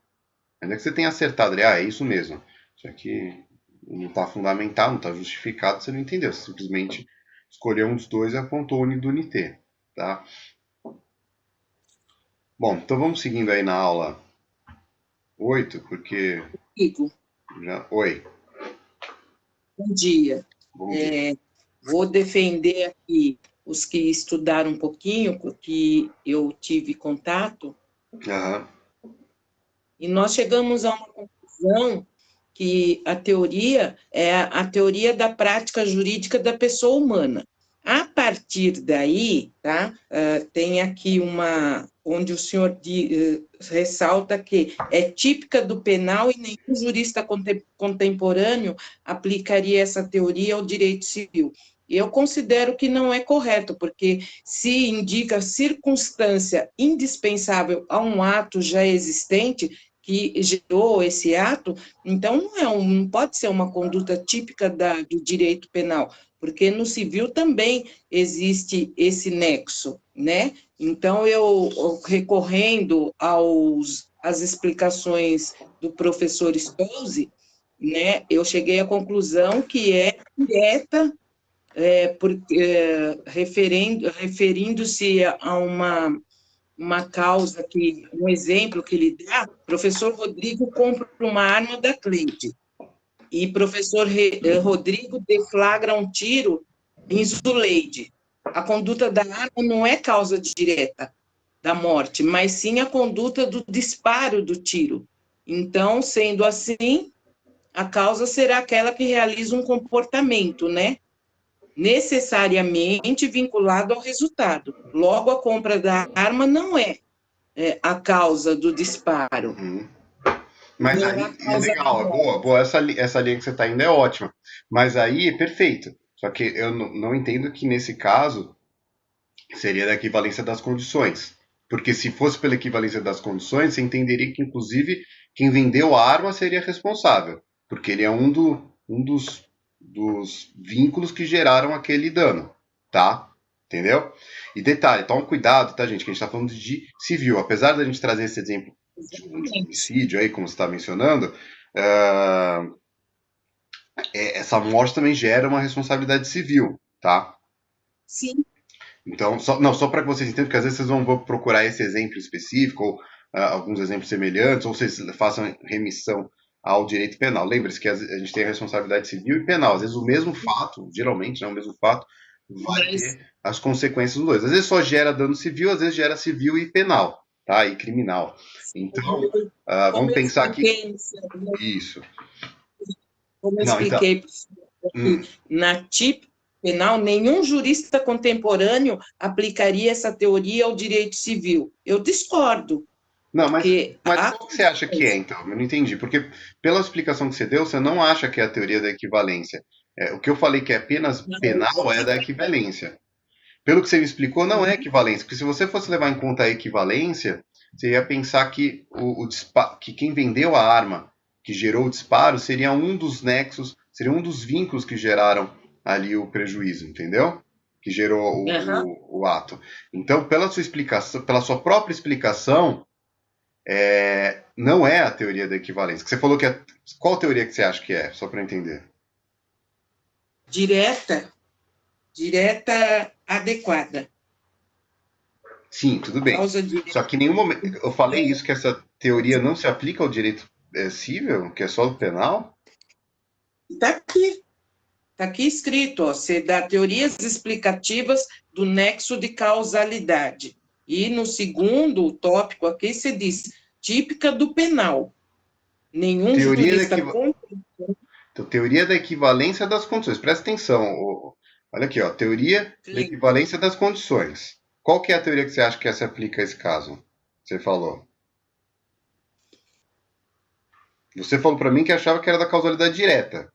Ainda que você tenha acertado ali, é isso mesmo. Isso aqui não está fundamentado, não está justificado, você não entendeu. Você simplesmente escolheu um dos 2 e apontou o do NT, tá? Bom, então vamos seguindo aí na aula 8, porque... Igor, Oi. bom dia. Bom dia. Vou defender aqui os que estudaram um pouquinho, porque eu tive contato, e nós chegamos a uma conclusão que a teoria é a teoria da prática jurídica da pessoa humana. A partir daí, tá, tem aqui onde o senhor ressalta que é típica do penal e nenhum jurista contemporâneo aplicaria essa teoria ao direito civil. Eu considero que não é correto, porque se indica circunstância indispensável a um ato já existente, que gerou esse ato, então não pode ser uma conduta típica do direito penal, porque no civil também existe esse nexo, né? Então, eu recorrendo às explicações do professor Stolze, né, eu cheguei à conclusão que é direta, referindo-se a uma causa um exemplo que ele dá, o professor Rodrigo compra uma arma da Cleide. e professor Rodrigo deflagra um tiro em Zuleide. A conduta da arma não é causa direta da morte, mas sim a conduta do disparo do tiro. Então, sendo assim, a causa será aquela que realiza um comportamento, né? Necessariamente vinculado ao resultado. Logo, a compra da arma não é a causa do disparo. Uhum. Mas Não é aí, a causa da legal, é morte. boa, boa, essa linha que você está indo é ótima. Mas aí, perfeito. Só que eu não entendo que nesse caso seria da equivalência das condições. Porque se fosse pela equivalência das condições, você entenderia que, inclusive, quem vendeu a arma seria responsável. Porque ele é um dos vínculos que geraram aquele dano. Tá? Entendeu? E detalhe, toma cuidado, tá, gente? Que a gente está falando de civil. Apesar da gente trazer esse exemplo de um Exatamente. homicídio aí, como você está mencionando, essa morte também gera uma responsabilidade civil, tá? Sim. Então, só para que vocês entendam, porque às vezes vocês vão procurar esse exemplo específico, ou alguns exemplos semelhantes, ou vocês façam remissão ao direito penal. Lembre-se que a gente tem a responsabilidade civil e penal. Às vezes o mesmo fato, geralmente, né, o mesmo fato, vai Mas, ter as consequências dos dois. Às vezes só gera dano civil, às vezes gera civil e penal, tá? E criminal. Então, como vamos eu pensar que expliquei, isso. como eu Não, então. expliquei que na TIP penal, nenhum jurista contemporâneo aplicaria essa teoria ao direito civil. Eu discordo, Não, porque mas qual que você acha que é, então? Eu não entendi. Porque pela explicação que você deu, você não acha que é a teoria da equivalência. O que eu falei que é apenas penal é da equivalência. Pelo que você me explicou, não é equivalência. Porque se você fosse levar em conta a equivalência, você ia pensar que, que quem vendeu a arma que gerou o disparo seria um dos nexos, seria um dos vínculos que geraram ali o prejuízo, entendeu? Que gerou Aham. o ato. Então, pela sua explicação, pela sua própria explicação, não é a teoria da equivalência. Que você falou que é. Qual teoria que você acha que é? Só para entender. Direta adequada. Sim, tudo bem. Causa direta. Só que em nenhum momento. Eu falei isso, que essa teoria não se aplica ao direito civil, que é só do penal? Está aqui. Está aqui escrito, ó, você dá teorias explicativas do nexo de causalidade. E no segundo tópico aqui, você diz, típica do penal. Nenhum Teoria da, jurista então, teoria da equivalência das condições. Presta atenção. Olha aqui, ó. Teoria da equivalência das condições. Qual que é a teoria que você acha que se aplica a esse caso? Você falou. Você falou para mim que achava que era da causalidade direta.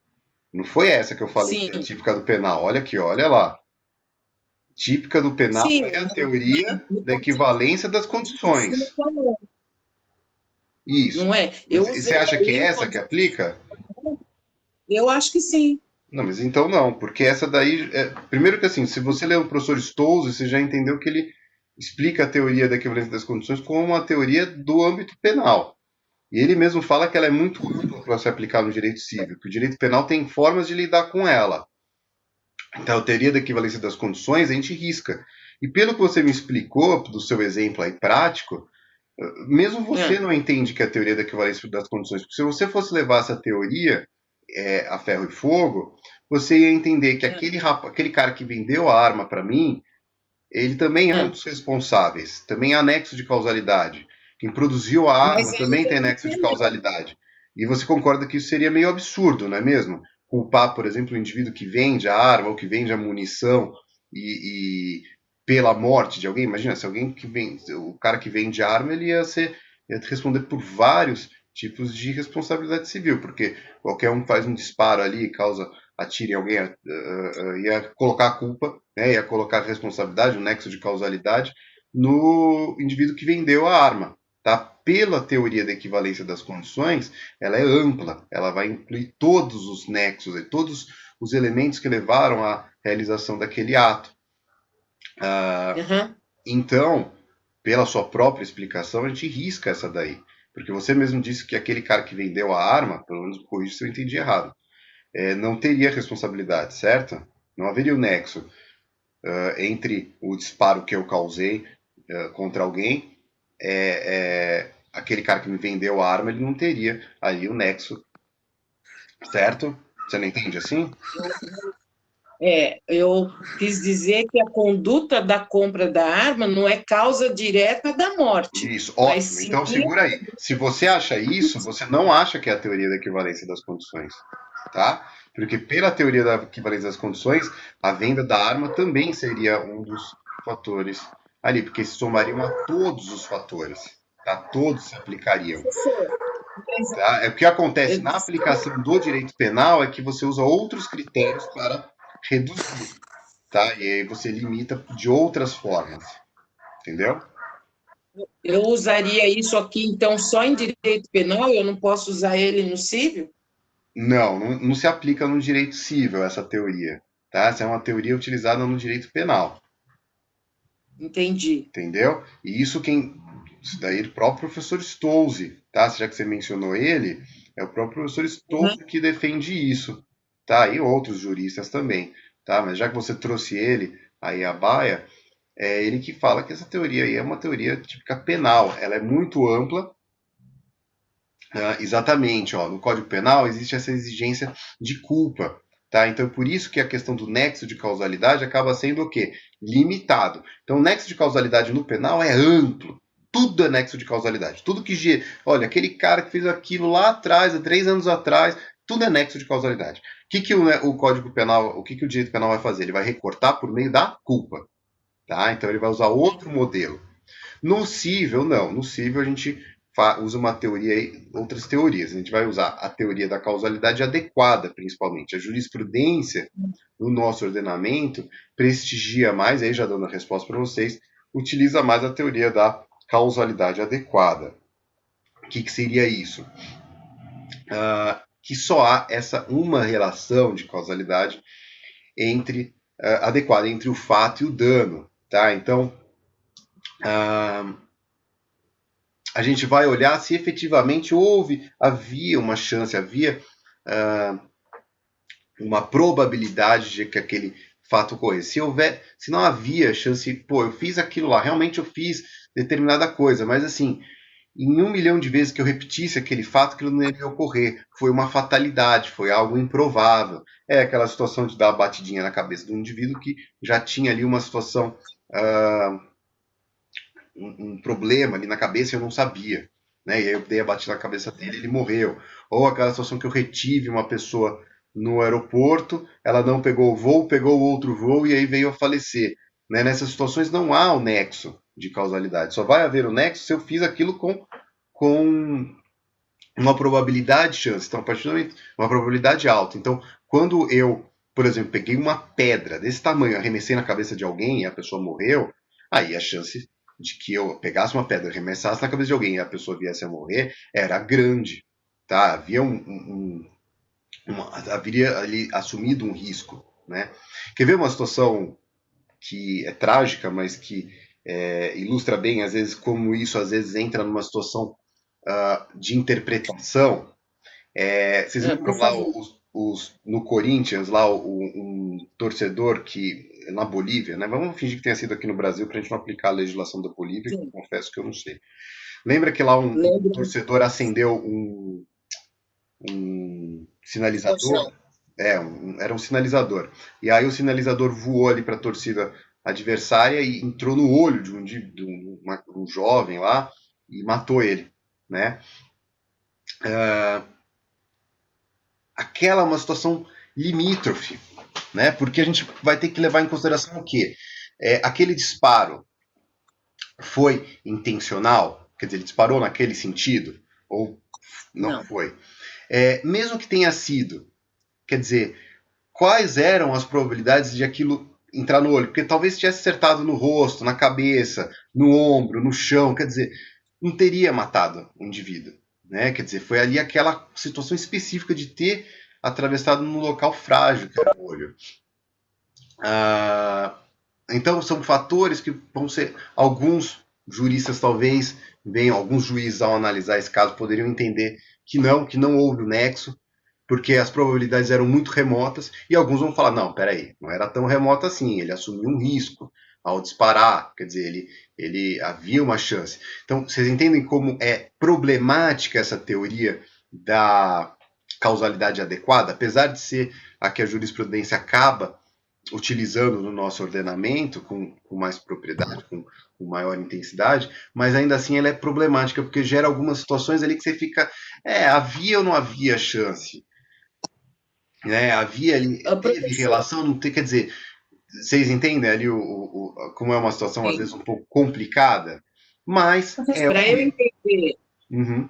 Não foi essa que eu falei que é Sim, típica do penal. Olha aqui, olha lá. Típica do penal sim. é a teoria da equivalência das condições. Isso. Não é? Mas Eu você usei acha que aí é o essa que aplica? eu acho que sim. Não, mas então não, porque essa daí. Primeiro que assim, se você ler o professor Stolze, você já entendeu que ele explica a teoria da equivalência das condições como uma teoria do âmbito penal. E ele mesmo fala que ela é muito ampla para se aplicar no direito civil, que o direito penal tem formas de lidar com ela. Então, a teoria da equivalência das condições a gente risca. E pelo que você me explicou, do seu exemplo aí prático, mesmo você não entende que é a teoria da equivalência das condições, porque se você fosse levar essa teoria a ferro e fogo, você ia entender que aquele cara que vendeu a arma para mim, ele também é um dos responsáveis, também é anexo de causalidade. Quem produziu a Mas arma também tem anexo de causalidade. E você concorda que isso seria meio absurdo, não é mesmo? Culpar, por exemplo, o indivíduo que vende a arma ou que vende a munição e pela morte de alguém. Imagina, se alguém que vende, o cara que vende a arma, ele ia responder por vários tipos de responsabilidade civil, porque qualquer um que faz um disparo ali, causa atira em alguém, ia colocar a culpa, né, ia colocar a responsabilidade, o nexo de causalidade, no indivíduo que vendeu a arma. Tá? Pela teoria da equivalência das condições, ela é ampla, ela vai incluir todos os nexos e todos os elementos que levaram à realização daquele ato. Então, pela sua própria explicação, a gente risca essa daí. Porque você mesmo disse que aquele cara que vendeu a arma, pelo menos corrija se eu entendi errado, não teria responsabilidade, certo? Não haveria o nexo entre o disparo que eu causei contra alguém, aquele cara que me vendeu a arma, ele não teria ali o nexo certo? Você não entende assim? Eu quis dizer que a conduta da compra da arma não é causa direta da morte, Isso, mas ótimo. sim Então segura aí. Se você acha isso, você não acha que é a teoria da equivalência das condições, tá? Porque pela teoria da equivalência das condições, a venda da arma também seria um dos fatores ali, porque se somariam a todos os fatores, tá? Todos se aplicariam, professor, tá? É o que acontece eu na disse, aplicação do direito penal é que você usa outros critérios para reduzir, tá? E aí você limita de outras formas, entendeu? eu usaria isso aqui, então, só em direito penal, eu não posso usar ele no civil? Não se aplica no direito civil essa teoria, tá? Essa é uma teoria utilizada no direito penal, Entendi. entendeu? E isso daí é o próprio professor Stolze, tá? Já que você mencionou ele, é o próprio professor Uhum. Stolze que defende isso, tá? E outros juristas também, tá? Mas já que você trouxe ele aí à baia, é ele que fala que essa teoria aí é uma teoria típica penal, ela é muito ampla. Exatamente, ó, no Código Penal existe essa exigência de culpa, tá? Então, por isso que a questão do nexo de causalidade acaba sendo o quê? Limitado. Então, o nexo de causalidade no penal é amplo. Tudo é nexo de causalidade. Tudo que... Olha, aquele cara que fez aquilo lá atrás, há 3 anos atrás, tudo é nexo de causalidade. O Código Penal, o que o direito penal vai fazer? Ele vai recortar por meio da culpa, tá? Então, ele vai usar outro modelo. No cível, não. No cível, a gente usa uma teoria, outras teorias. A gente vai usar a teoria da causalidade adequada, principalmente. A jurisprudência no nosso ordenamento prestigia mais, aí já dando a resposta para vocês, utiliza mais a teoria da causalidade adequada. O que seria isso? Que só há essa uma relação de causalidade adequada entre o fato e o dano. Tá? Então, a gente vai olhar se efetivamente havia uma chance, havia uma probabilidade de que aquele fato ocorresse. Se não havia chance, pô, eu fiz aquilo lá, realmente eu fiz determinada coisa, mas assim, em 1 milhão de vezes que eu repetisse aquele fato, aquilo não ia ocorrer. Foi uma fatalidade, foi algo improvável. É aquela situação de dar a batidinha na cabeça do indivíduo que já tinha ali uma situação, um problema ali na cabeça e eu não sabia. Né? E aí eu dei a batida na cabeça dele e ele morreu. Ou aquela situação que eu retive uma pessoa no aeroporto, ela não pegou o voo, pegou outro voo e aí veio a falecer. Né? Nessas situações não há o nexo de causalidade. Só vai haver o nexo se eu fiz aquilo com uma probabilidade de chance. Então, a partir do momento, uma probabilidade alta. Então, quando eu, por exemplo, peguei uma pedra desse tamanho, arremessei na cabeça de alguém e a pessoa morreu, aí a chance de que eu pegasse uma pedra, arremessasse na cabeça de alguém e a pessoa viesse a morrer era grande. Tá? Haveria ali assumido um risco. Né? Quer ver uma situação que é trágica, mas que ilustra bem, às vezes, como isso às vezes entra numa situação de interpretação? Vocês Por lembram lá favor. no Corinthians, lá um torcedor que na Bolívia, né? Vamos fingir que tenha sido aqui no Brasil para a gente não aplicar a legislação da Bolívia, que eu Sim, confesso que eu não sei. Lembra que lá um lembro. torcedor acendeu um sinalizador? Era um sinalizador. E aí o sinalizador voou ali para a torcida adversária e entrou no olho de um jovem lá e matou ele, né? Aquela é uma situação limítrofe, né? Porque a gente vai ter que levar em consideração o quê? Aquele disparo foi intencional? Quer dizer, ele disparou naquele sentido? Ou não Não. foi? Mesmo que tenha sido, quer dizer, quais eram as probabilidades de aquilo entrar no olho? Porque talvez tivesse acertado no rosto, na cabeça, no ombro, no chão, quer dizer, não teria matado o indivíduo. Né? Quer dizer, foi ali aquela situação específica de ter atravessado num local frágil, que era o olho. Então, são fatores que vão ser. Alguns juristas, talvez, venham, alguns juízes, ao analisar esse caso, poderiam entender que não houve o nexo, porque as probabilidades eram muito remotas, e alguns vão falar: não, peraí, não era tão remota assim, ele assumiu um risco ao disparar, quer dizer, ele havia uma chance. Então, vocês entendem como é problemática essa teoria da causalidade adequada, apesar de ser a que a jurisprudência acaba utilizando no nosso ordenamento com mais propriedade, com maior intensidade, mas ainda assim ela é problemática, porque gera algumas situações ali que você fica, havia ou não havia chance? Né? Havia ali, teve relação, não tem, quer dizer, vocês entendem ali como é uma situação às vezes um pouco complicada, mas para eu entender, Uhum.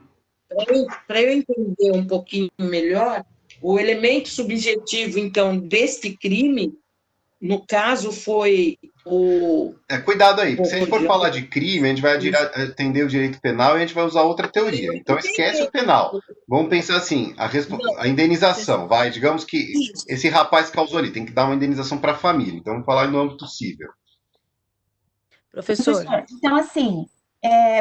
para eu entender um pouquinho melhor, o elemento subjetivo, então, deste crime, no caso, foi o... Cuidado aí, porque se a gente for falar de crime, a gente vai atender o direito penal e a gente vai usar outra teoria. Então esquece o penal. Vamos pensar assim, a indenização, vai, digamos que esse rapaz causou ali, tem que dar uma indenização para a família. Então vamos falar no âmbito civil. Professor, então assim,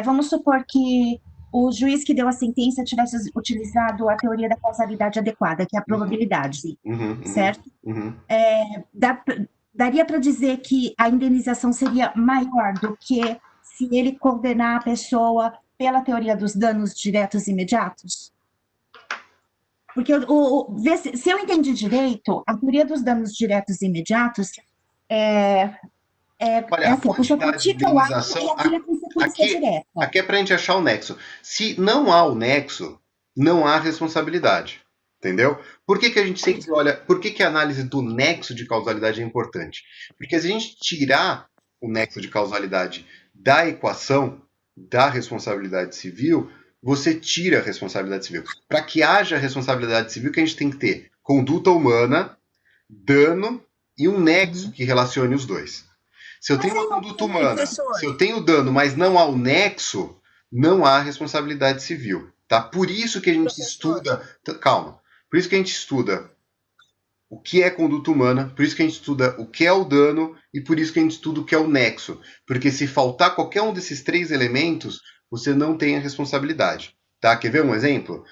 vamos supor que o juiz que deu a sentença tivesse utilizado a teoria da causalidade adequada, que é a probabilidade, certo? Daria para dizer que a indenização seria maior do que se ele condenar a pessoa pela teoria dos danos diretos e imediatos? Porque, se eu entendi direito, a teoria dos danos diretos e imediatos Olha, assim, a pessoa pratica o ato e aquilo é consequência direta. Aqui é para a gente achar o nexo. Se não há o nexo, não há responsabilidade. Entendeu? Por que a gente sempre olha... Por que a análise do nexo de causalidade é importante? Porque se a gente tirar o nexo de causalidade da equação da responsabilidade civil, você tira a responsabilidade civil. Para que haja responsabilidade civil, o que a gente tem que ter? Conduta humana, dano e um nexo que relacione os dois. Se eu tenho uma conduta humana, se eu tenho dano, mas não há o nexo, não há responsabilidade civil. Tá? Por isso que a gente estuda... Calma. Por isso que a gente estuda o que é conduta humana, por isso que a gente estuda o que é o dano e por isso que a gente estuda o que é o nexo. Porque se faltar qualquer um desses três elementos, você não tem a responsabilidade. Tá? Quer ver um exemplo?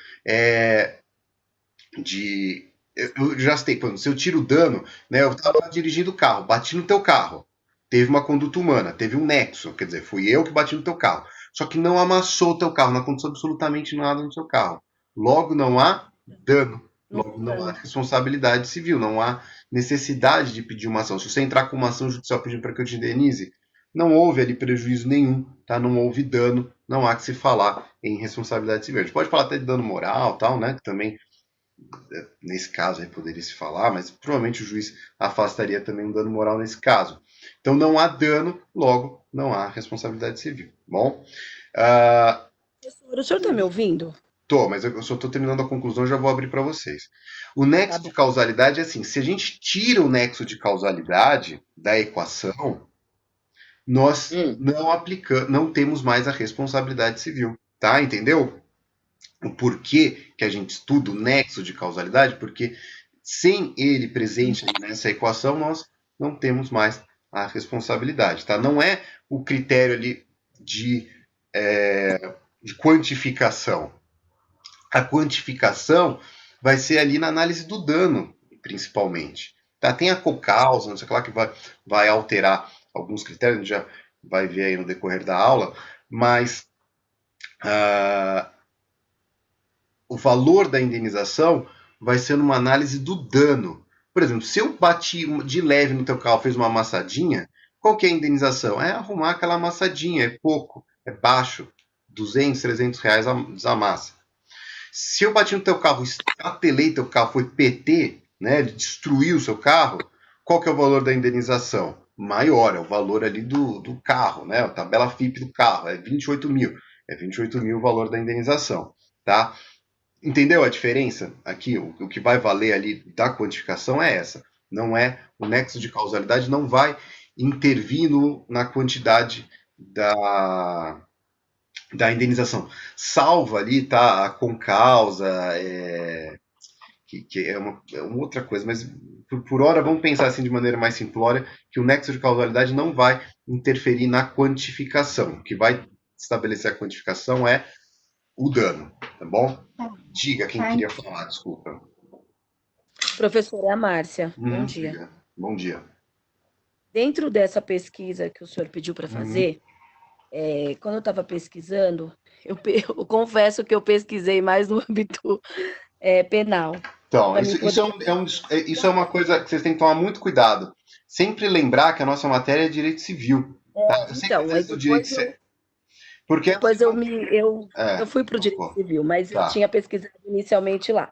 Eu já citei, se eu tiro o dano, né, eu estava dirigindo o carro, bati no teu carro. Teve uma conduta humana, teve um nexo, quer dizer, fui eu que bati no teu carro. Só que não amassou o teu carro, não aconteceu absolutamente nada no seu carro. Logo, não há dano. Logo, não há responsabilidade civil, não há necessidade de pedir uma ação. Se você entrar com uma ação judicial pedindo para que eu te indenize, não houve ali prejuízo nenhum, tá? Não houve dano, não há que se falar em responsabilidade civil. A gente pode falar até de dano moral, tal, né? Que também, nesse caso, aí poderia se falar, mas provavelmente o juiz afastaria também um dano moral nesse caso. Então não há dano, logo não há responsabilidade civil. Bom? Professor, o senhor está me ouvindo? Tô, mas eu só estou terminando a conclusão e já vou abrir para vocês. O nexo de causalidade é assim, se a gente tira o nexo de causalidade da equação, nós não temos mais a responsabilidade civil, tá? Entendeu? O porquê que a gente estuda o nexo de causalidade, porque sem ele presente nessa equação, nós não temos mais a responsabilidade, tá? Não é o critério ali de quantificação. A quantificação vai ser ali na análise do dano, principalmente. Tá? Tem a cocausa, não sei lá, que vai alterar alguns critérios, a gente já vai ver aí no decorrer da aula, mas o valor da indenização vai ser numa análise do dano. Por exemplo, se eu bati de leve no teu carro, fez uma amassadinha, qual que é a indenização? É arrumar aquela amassadinha, é pouco, é baixo, 200, 300 reais desamassa. Se eu bati no teu carro, estatelei teu carro, foi PT, né, destruiu o seu carro, qual que é o valor da indenização? Maior, é o valor ali do carro, né, a tabela FIP do carro, é 28 mil. É 28 mil o valor da indenização, tá? Entendeu a diferença aqui? O que vai valer ali da quantificação é essa. Não é o nexo de causalidade, não vai intervir na quantidade da indenização. Salva ali, tá? A concausa, que é uma outra coisa, mas por hora vamos pensar assim de maneira mais simplória, que o nexo de causalidade não vai interferir na quantificação. O que vai estabelecer a quantificação é o dano, tá bom? Diga quem queria falar, desculpa. Professora Márcia, bom dia. Diga. Bom dia. Dentro dessa pesquisa que o senhor pediu para fazer, quando eu estava pesquisando, eu confesso que eu pesquisei mais no âmbito penal. Então, Pra mim poder. isso é uma coisa que vocês têm que tomar muito cuidado. Sempre lembrar que a nossa matéria é direito civil. Tá? Eu sei que às Então, aí vezes o direito. Porque depois eu fui para o direito pô, civil, mas eu tá. tinha pesquisado inicialmente lá.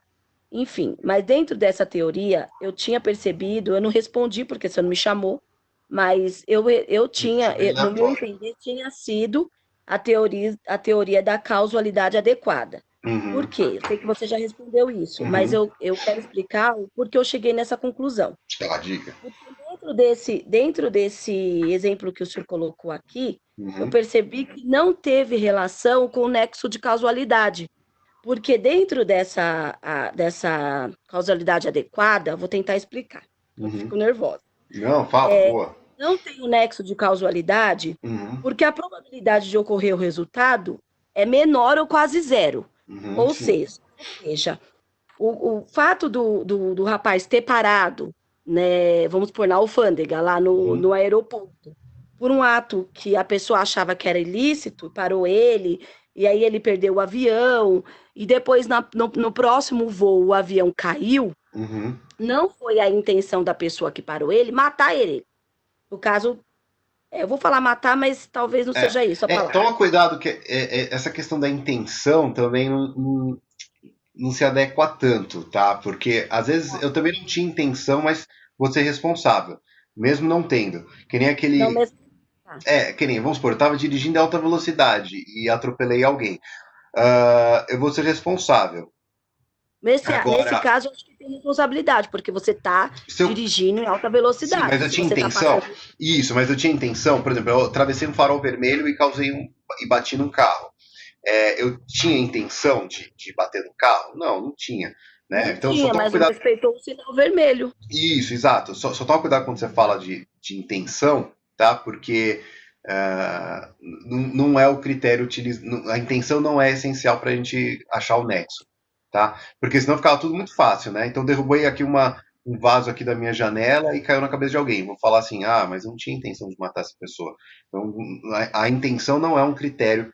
Enfim, mas dentro dessa teoria, eu tinha percebido, eu não respondi porque você não me chamou, mas eu Isso tinha, é bem no meu aleatório. entender, tinha sido a teoria da causalidade adequada. Por Uhum. quê? Eu sei que você já respondeu isso, mas Uhum. eu quero explicar o porquê eu cheguei nessa conclusão. Tá, diga. Porque dentro desse exemplo que o senhor colocou aqui, eu Uhum. percebi que não teve relação com o nexo de causalidade. Porque dentro dessa causalidade adequada, vou tentar explicar, eu Uhum. fico nervosa. Não, fala, boa. Não tem o nexo de causalidade, Uhum. porque a probabilidade de ocorrer o resultado é menor ou quase zero. Uhum. Ou Sim. seja, o fato do rapaz ter parado, né, vamos supor, na alfândega, lá no Uhum. aeroporto, por um ato que a pessoa achava que era ilícito, parou ele, e aí ele perdeu o avião, e depois no próximo voo o avião caiu, Uhum. não foi a intenção da pessoa que parou ele matar ele. No caso, eu vou falar matar, mas talvez não seja isso a palavra. Toma cuidado que essa questão da intenção também não se adequa tanto, tá? Porque às vezes eu também não tinha intenção, mas vou ser responsável, mesmo não tendo. Que nem Não aquele. mesmo. Tá. Que nem, vamos supor, eu tava dirigindo em alta velocidade e atropelei alguém. Eu vou ser responsável. Nesse Agora, caso, eu acho que tem responsabilidade, porque você está se eu. dirigindo em alta Sim, mas velocidade. eu Se tinha você está intenção. passando. Isso, mas eu tinha intenção, por exemplo, eu atravessei um farol vermelho e bati num carro. Eu tinha intenção de bater no carro? Não, não tinha. Né? Não Então só tinha, toma mas não cuidado. respeitou o sinal vermelho. Isso, exato. Só toma cuidado quando você fala de intenção, tá? Porque não é o critério utilizado. A intenção não é essencial para a gente achar o nexo, tá? Porque senão ficava tudo muito fácil, né? Então derrubei aqui um vaso aqui da minha janela e caiu na cabeça de alguém. Vou falar assim, mas eu não tinha intenção de matar essa pessoa. Então a intenção não é um critério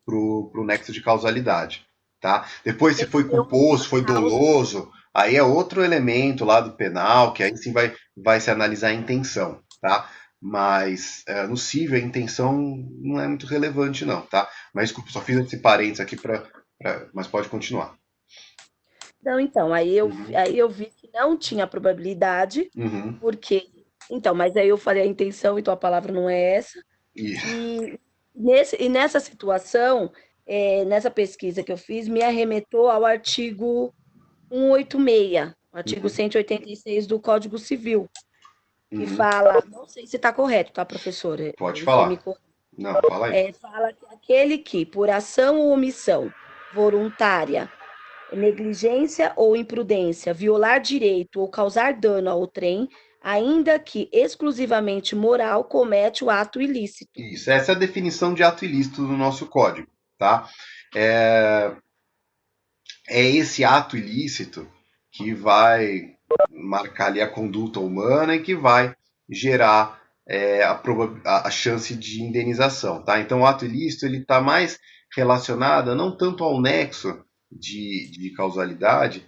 pro nexo de causalidade, tá? Depois, se Tem que foi ter culposo, uma foi causa. doloso, aí é outro elemento lá do penal, que aí sim vai se analisar a intenção, tá? Mas no cível a intenção não é muito relevante, não, tá? Mas desculpa, só fiz esse parênteses aqui mas pode continuar. Não, então, Uhum. aí eu vi que não tinha probabilidade, Uhum. porque. Então, mas aí eu falei a intenção, então a palavra não é essa. E, E, nessa situação, nessa pesquisa que eu fiz, me arremetou ao artigo 186, o artigo uhum. 186 do Código Civil, que Uhum. fala, não sei se está correto, tá, professora? Pode O senhor me falar. corrige. Não, fala aí. Fala que aquele que, por ação ou omissão voluntária, negligência ou imprudência, violar direito ou causar dano ao trem, ainda que exclusivamente moral, comete o ato ilícito. Isso, essa é a definição de ato ilícito no nosso código, tá? É, é esse ato ilícito que vai marcar ali a conduta humana e que vai gerar a chance de indenização, tá? Então o ato ilícito ele está mais relacionado não tanto ao nexo de causalidade,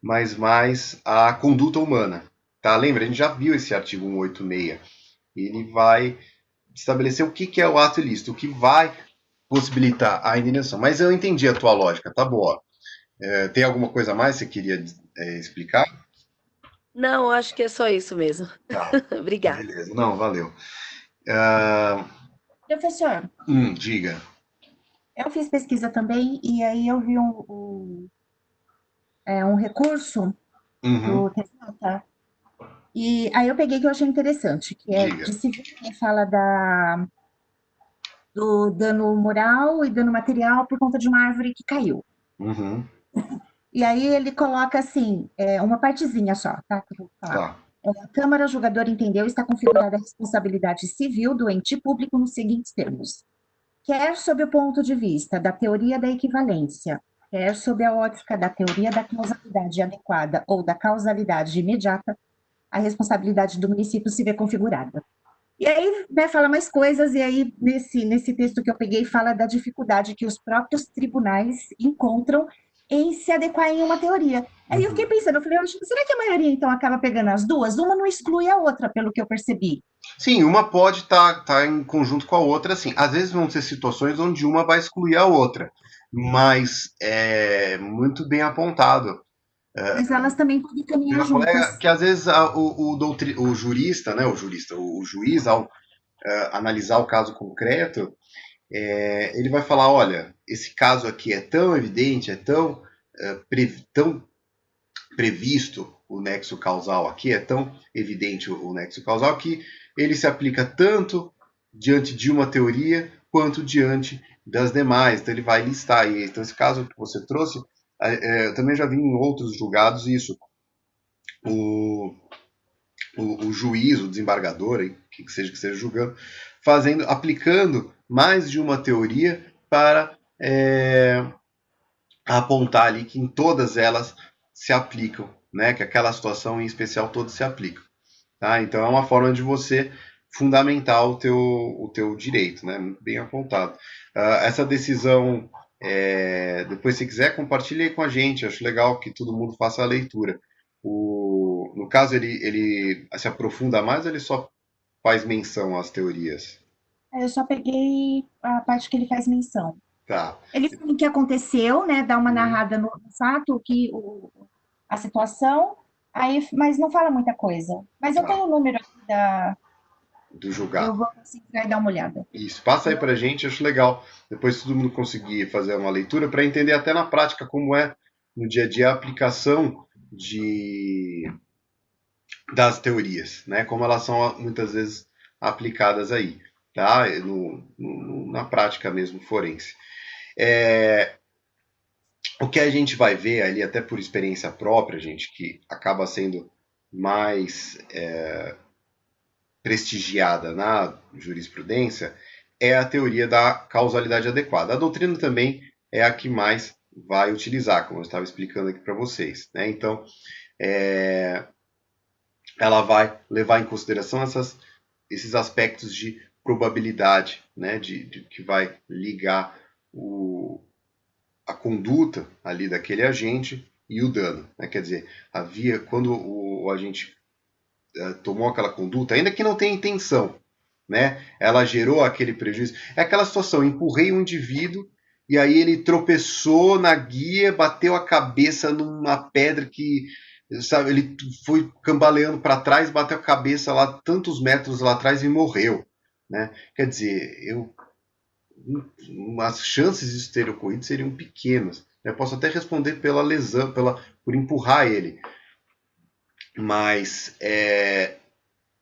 mas mais à conduta humana, tá? Lembra, a gente já viu esse artigo 186. Ele vai estabelecer o que é o ato ilícito, o que vai possibilitar a indenização. Mas eu entendi a tua lógica, tá boa. Tem alguma coisa a mais que você queria explicar? Não, acho que é só isso mesmo. Tá, Obrigada. beleza. Não, valeu. Uh, Professor, diga. eu fiz pesquisa também e aí eu vi um recurso Uhum, do TJ, e aí eu peguei que eu achei interessante, que é diga. de civil, que fala do dano moral e dano material por conta de uma árvore que caiu. Uhum, E aí ele coloca assim, uma partezinha só, tá? Que eu vou falar. tá. A Câmara Julgadora entendeu está configurada a responsabilidade civil do ente público nos seguintes termos: quer sob o ponto de vista da teoria da equivalência, quer sob a ótica da teoria da causalidade adequada ou da causalidade imediata, a responsabilidade do município se vê configurada. E aí, né, fala mais coisas, e aí, nesse texto que eu peguei, fala da dificuldade que os próprios tribunais encontram em se adequar em uma teoria. Aí eu fiquei pensando, eu falei, será que a maioria então acaba pegando as duas? Uma não exclui a outra, pelo que eu percebi. Sim, uma pode estar em conjunto com a outra, assim. Às vezes vão ter situações onde uma vai excluir a outra, mas é muito bem apontado. Mas elas também podem Tem caminhar uma colega juntas. que às vezes o jurista, né, o juiz, ao analisar o caso concreto, ele vai falar, olha, esse caso aqui é tão evidente, é tão previsto o nexo causal aqui, é tão evidente o nexo causal que ele se aplica tanto diante de uma teoria quanto diante das demais. Então ele vai listar aí. Então esse caso que você trouxe, eu também já vi em outros julgados isso. O juiz, o desembargador, que seja julgando, aplicando mais de uma teoria para apontar ali que em todas elas se aplicam, né? Que aquela situação em especial todas se aplicam. Tá? Então é uma forma de você fundamentar o teu direito, né? Muito bem apontado. Essa decisão, depois se quiser, compartilhe aí com a gente. Acho legal que todo mundo faça a leitura. No caso, ele se aprofunda mais ou ele só faz menção às teorias? Eu só peguei a parte que ele faz menção. Tá. Ele fala o que aconteceu, né? Dá uma narrada no fato, a situação, aí, mas não fala muita coisa. Mas eu Tá. tenho o número aqui Do eu julgado. vou conseguir dar uma olhada. Isso, passa aí pra gente, acho legal. Depois se todo mundo conseguir fazer uma leitura para entender até na prática como é no dia a dia a aplicação das teorias, né? Como elas são muitas vezes aplicadas aí, tá? Na prática mesmo forense. O que a gente vai ver ali, até por experiência própria, gente, que acaba sendo mais prestigiada na jurisprudência, é a teoria da causalidade adequada. A doutrina também é a que mais vai utilizar, como eu estava explicando aqui para vocês, né? Então, ela vai levar em consideração esses aspectos de probabilidade, né? Que vai ligar a conduta ali daquele agente e o dano, né? Quer dizer, quando o agente tomou aquela conduta, ainda que não tenha intenção, né? Ela gerou aquele prejuízo. É aquela situação, empurrei um indivíduo e aí ele tropeçou na guia, bateu a cabeça numa pedra que, sabe, ele foi cambaleando para trás, bateu a cabeça lá tantos metros lá atrás e morreu, né? Quer dizer, as chances disso ter ocorrido seriam pequenas. Eu posso até responder pela lesão, por empurrar ele, mas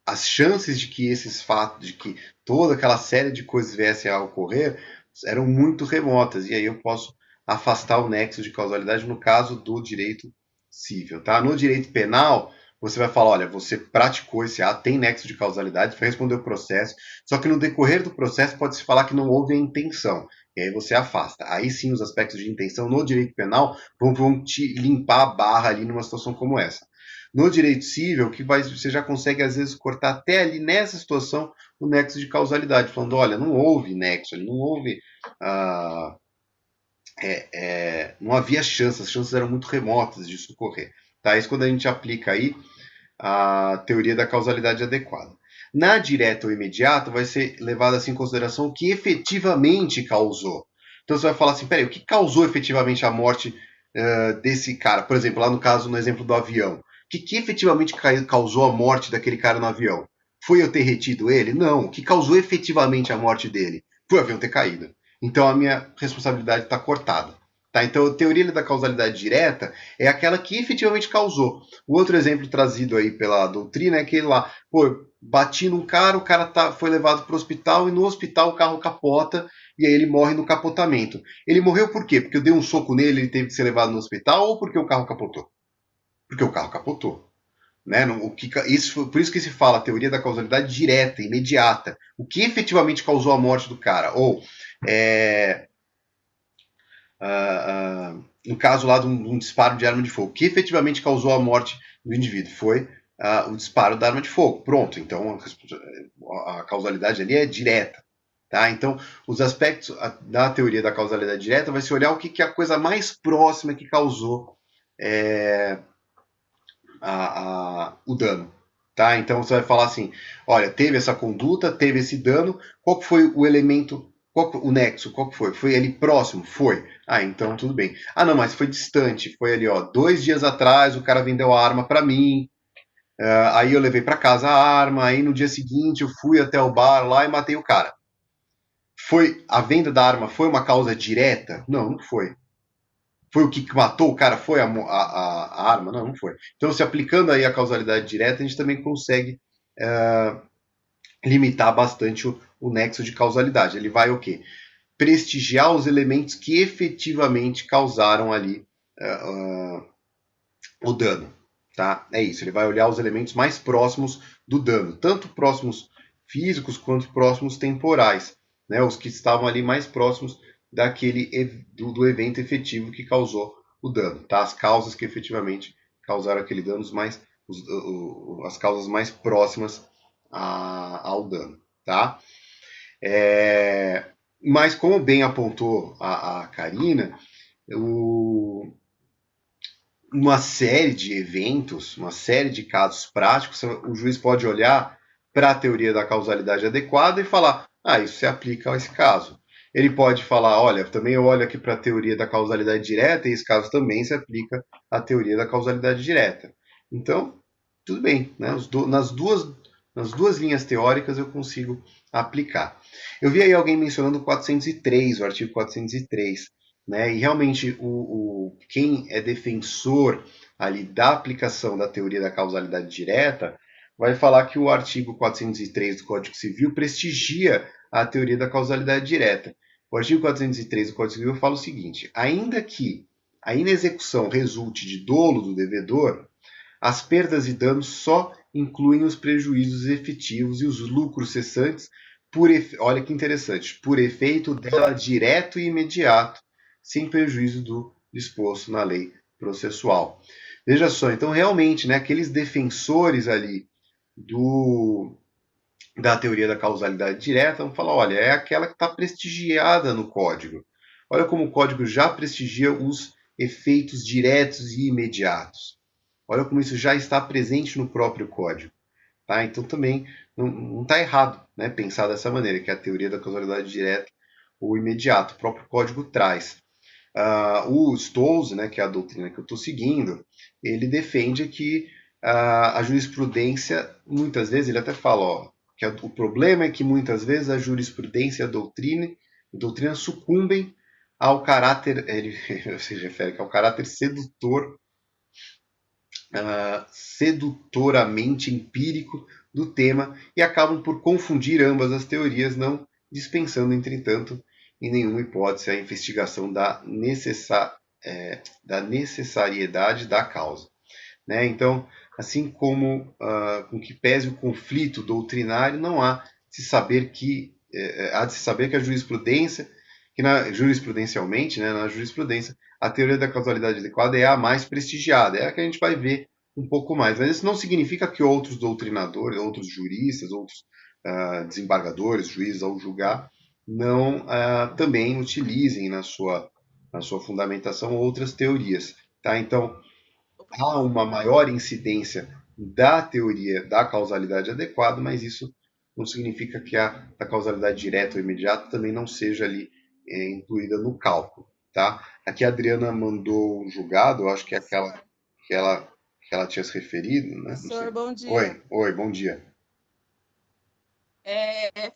as chances de que esses fatos, de que toda aquela série de coisas viessem a ocorrer, eram muito remotas. E aí eu posso afastar o nexo de causalidade no caso do direito civil. Tá? No direito penal, você vai falar, olha, você praticou esse ato, tem nexo de causalidade, vai responder o processo, só que no decorrer do processo pode-se falar que não houve a intenção. E aí você afasta. Aí sim os aspectos de intenção no direito penal vão te limpar a barra ali numa situação como essa. No direito civil, você já consegue, às vezes, cortar até ali nessa situação o nexo de causalidade, falando, olha, não houve nexo, não houve. Não havia chances, as chances eram muito remotas disso ocorrer. Tá? Isso quando a gente aplica aí a teoria da causalidade adequada. Na direta ou imediata, vai ser levado assim, em consideração o que efetivamente causou. Então você vai falar assim, peraí, o que causou efetivamente a morte desse cara? Por exemplo, lá no exemplo do avião. O que efetivamente causou a morte daquele cara no avião? Foi eu ter retido ele? Não. O que causou efetivamente a morte dele? Foi o avião ter caído. Então a minha responsabilidade está cortada. Tá? Então a teoria da causalidade direta é aquela que efetivamente causou. O outro exemplo trazido aí pela doutrina é aquele lá, bati num cara, o cara foi levado para o hospital e no hospital o carro capota e aí ele morre no capotamento. Ele morreu por quê? Porque eu dei um soco nele e ele teve que ser levado no hospital ou porque o carro capotou? Porque o carro capotou. Né? Por isso que se fala a teoria da causalidade direta, imediata. O que efetivamente causou a morte do cara? Ou, no caso lá de um disparo de arma de fogo, o que efetivamente causou a morte do indivíduo? Foi o disparo da arma de fogo. Pronto, então a causalidade ali é direta. Tá? Então, os aspectos da teoria da causalidade direta vai se olhar o que é a coisa mais próxima que causou o dano. Tá? Então, você vai falar assim, olha, teve essa conduta, teve esse dano, qual que foi o elemento, o nexo, qual que foi? Foi ali próximo? Foi. Ah, então tudo bem. Ah, não, mas foi distante, foi ali, ó, 2 dias atrás o cara vendeu a arma para mim, aí eu levei para casa a arma, aí no dia seguinte eu fui até o bar lá e matei o cara. Foi a venda da arma foi uma causa direta? Não, não foi. Foi o que matou o cara? Foi a arma? Não, não foi. Então, se aplicando aí a causalidade direta, a gente também consegue limitar bastante o nexo de causalidade. Ele vai o quê? Prestigiar os elementos que efetivamente causaram ali o dano. Tá? É isso, ele vai olhar os elementos mais próximos do dano, tanto próximos físicos quanto próximos temporais, né? Os que estavam ali mais próximos do evento efetivo que causou o dano, tá? As causas que efetivamente causaram aquele dano, as causas mais próximas ao dano, tá? Mas como bem apontou a Karina, uma série de eventos, uma série de casos práticos, o juiz pode olhar para a teoria da causalidade adequada e falar, isso se aplica a esse caso. Ele pode falar, olha, também eu olho aqui para a teoria da causalidade direta e esse caso também se aplica à teoria da causalidade direta. Então, tudo bem, né? Nas duas linhas teóricas eu consigo aplicar. Eu vi aí alguém mencionando o 403, o artigo 403. Né? E realmente quem é defensor ali da aplicação da teoria da causalidade direta vai falar que o artigo 403 do Código Civil prestigia a teoria da causalidade direta. O artigo 403 do Código Civil fala o seguinte: ainda que a inexecução resulte de dolo do devedor, as perdas e danos só incluem os prejuízos efetivos e os lucros cessantes olha que interessante, por efeito dela direto e imediato, sem prejuízo do disposto na lei processual. Veja só, então realmente, né, aqueles defensores ali da teoria da causalidade direta vão falar, olha, é aquela que está prestigiada no código. Olha como o código já prestigia os efeitos diretos e imediatos. Olha como isso já está presente no próprio código. Tá? Então também não está errado, né, pensar dessa maneira, que é a teoria da causalidade direta ou imediata. O próprio código traz. O Stolze, né, que é a doutrina que eu estou seguindo, ele defende que a jurisprudência, muitas vezes, ele até fala que o problema é que muitas vezes a jurisprudência e a doutrina sucumbem ao caráter, ele se refere que ao caráter sedutoramente empírico do tema e acabam por confundir ambas as teorias, não dispensando, entretanto, em nenhuma hipótese a investigação da necessariedade da causa. Né? Então, assim como com que pese o conflito doutrinário, não há de se saber que a jurisprudência, jurisprudencialmente, né, na jurisprudência, a teoria da causalidade adequada é a mais prestigiada, é a que a gente vai ver um pouco mais. Mas isso não significa que outros doutrinadores, outros juristas, outros desembargadores, juízes, ao julgar, não também utilizem na sua fundamentação outras teorias. Tá? Então, há uma maior incidência da teoria da causalidade adequada, mas isso não significa que a causalidade direta ou imediata também não seja ali incluída no cálculo. Tá? Aqui a Adriana mandou um julgado, eu acho que é aquela que ela tinha se referido. Né? Professor, bom dia. Oi, bom dia.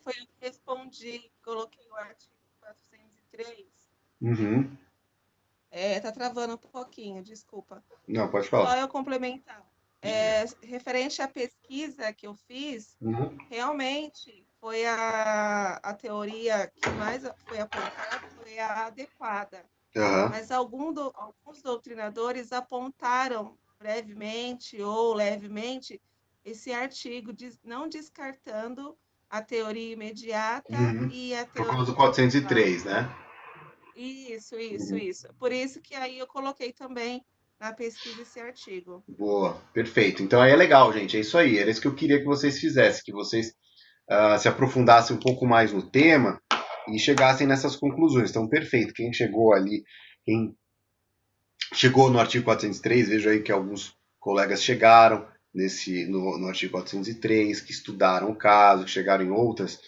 Foi eu que respondi, coloquei o artigo 403. Uhum. Tá travando um pouquinho, desculpa. Não, pode falar. Só eu complementar. Referente à pesquisa que eu fiz, realmente foi a teoria que mais foi apontada, foi a adequada. Mas alguns doutrinadores apontaram brevemente ou levemente esse artigo, não descartando a teoria imediata e a teoria... Por causa do 403, né? Isso. Por isso que aí eu coloquei também na pesquisa esse artigo. Boa, perfeito. Então aí é legal, gente. É isso aí. Era isso que eu queria que vocês fizessem, que vocês se aprofundassem um pouco mais no tema, e chegassem nessas conclusões. Então, perfeito. Quem chegou ali, quem chegou no artigo 403, vejo aí que alguns colegas chegaram no artigo 403, que estudaram o caso, que chegaram em outras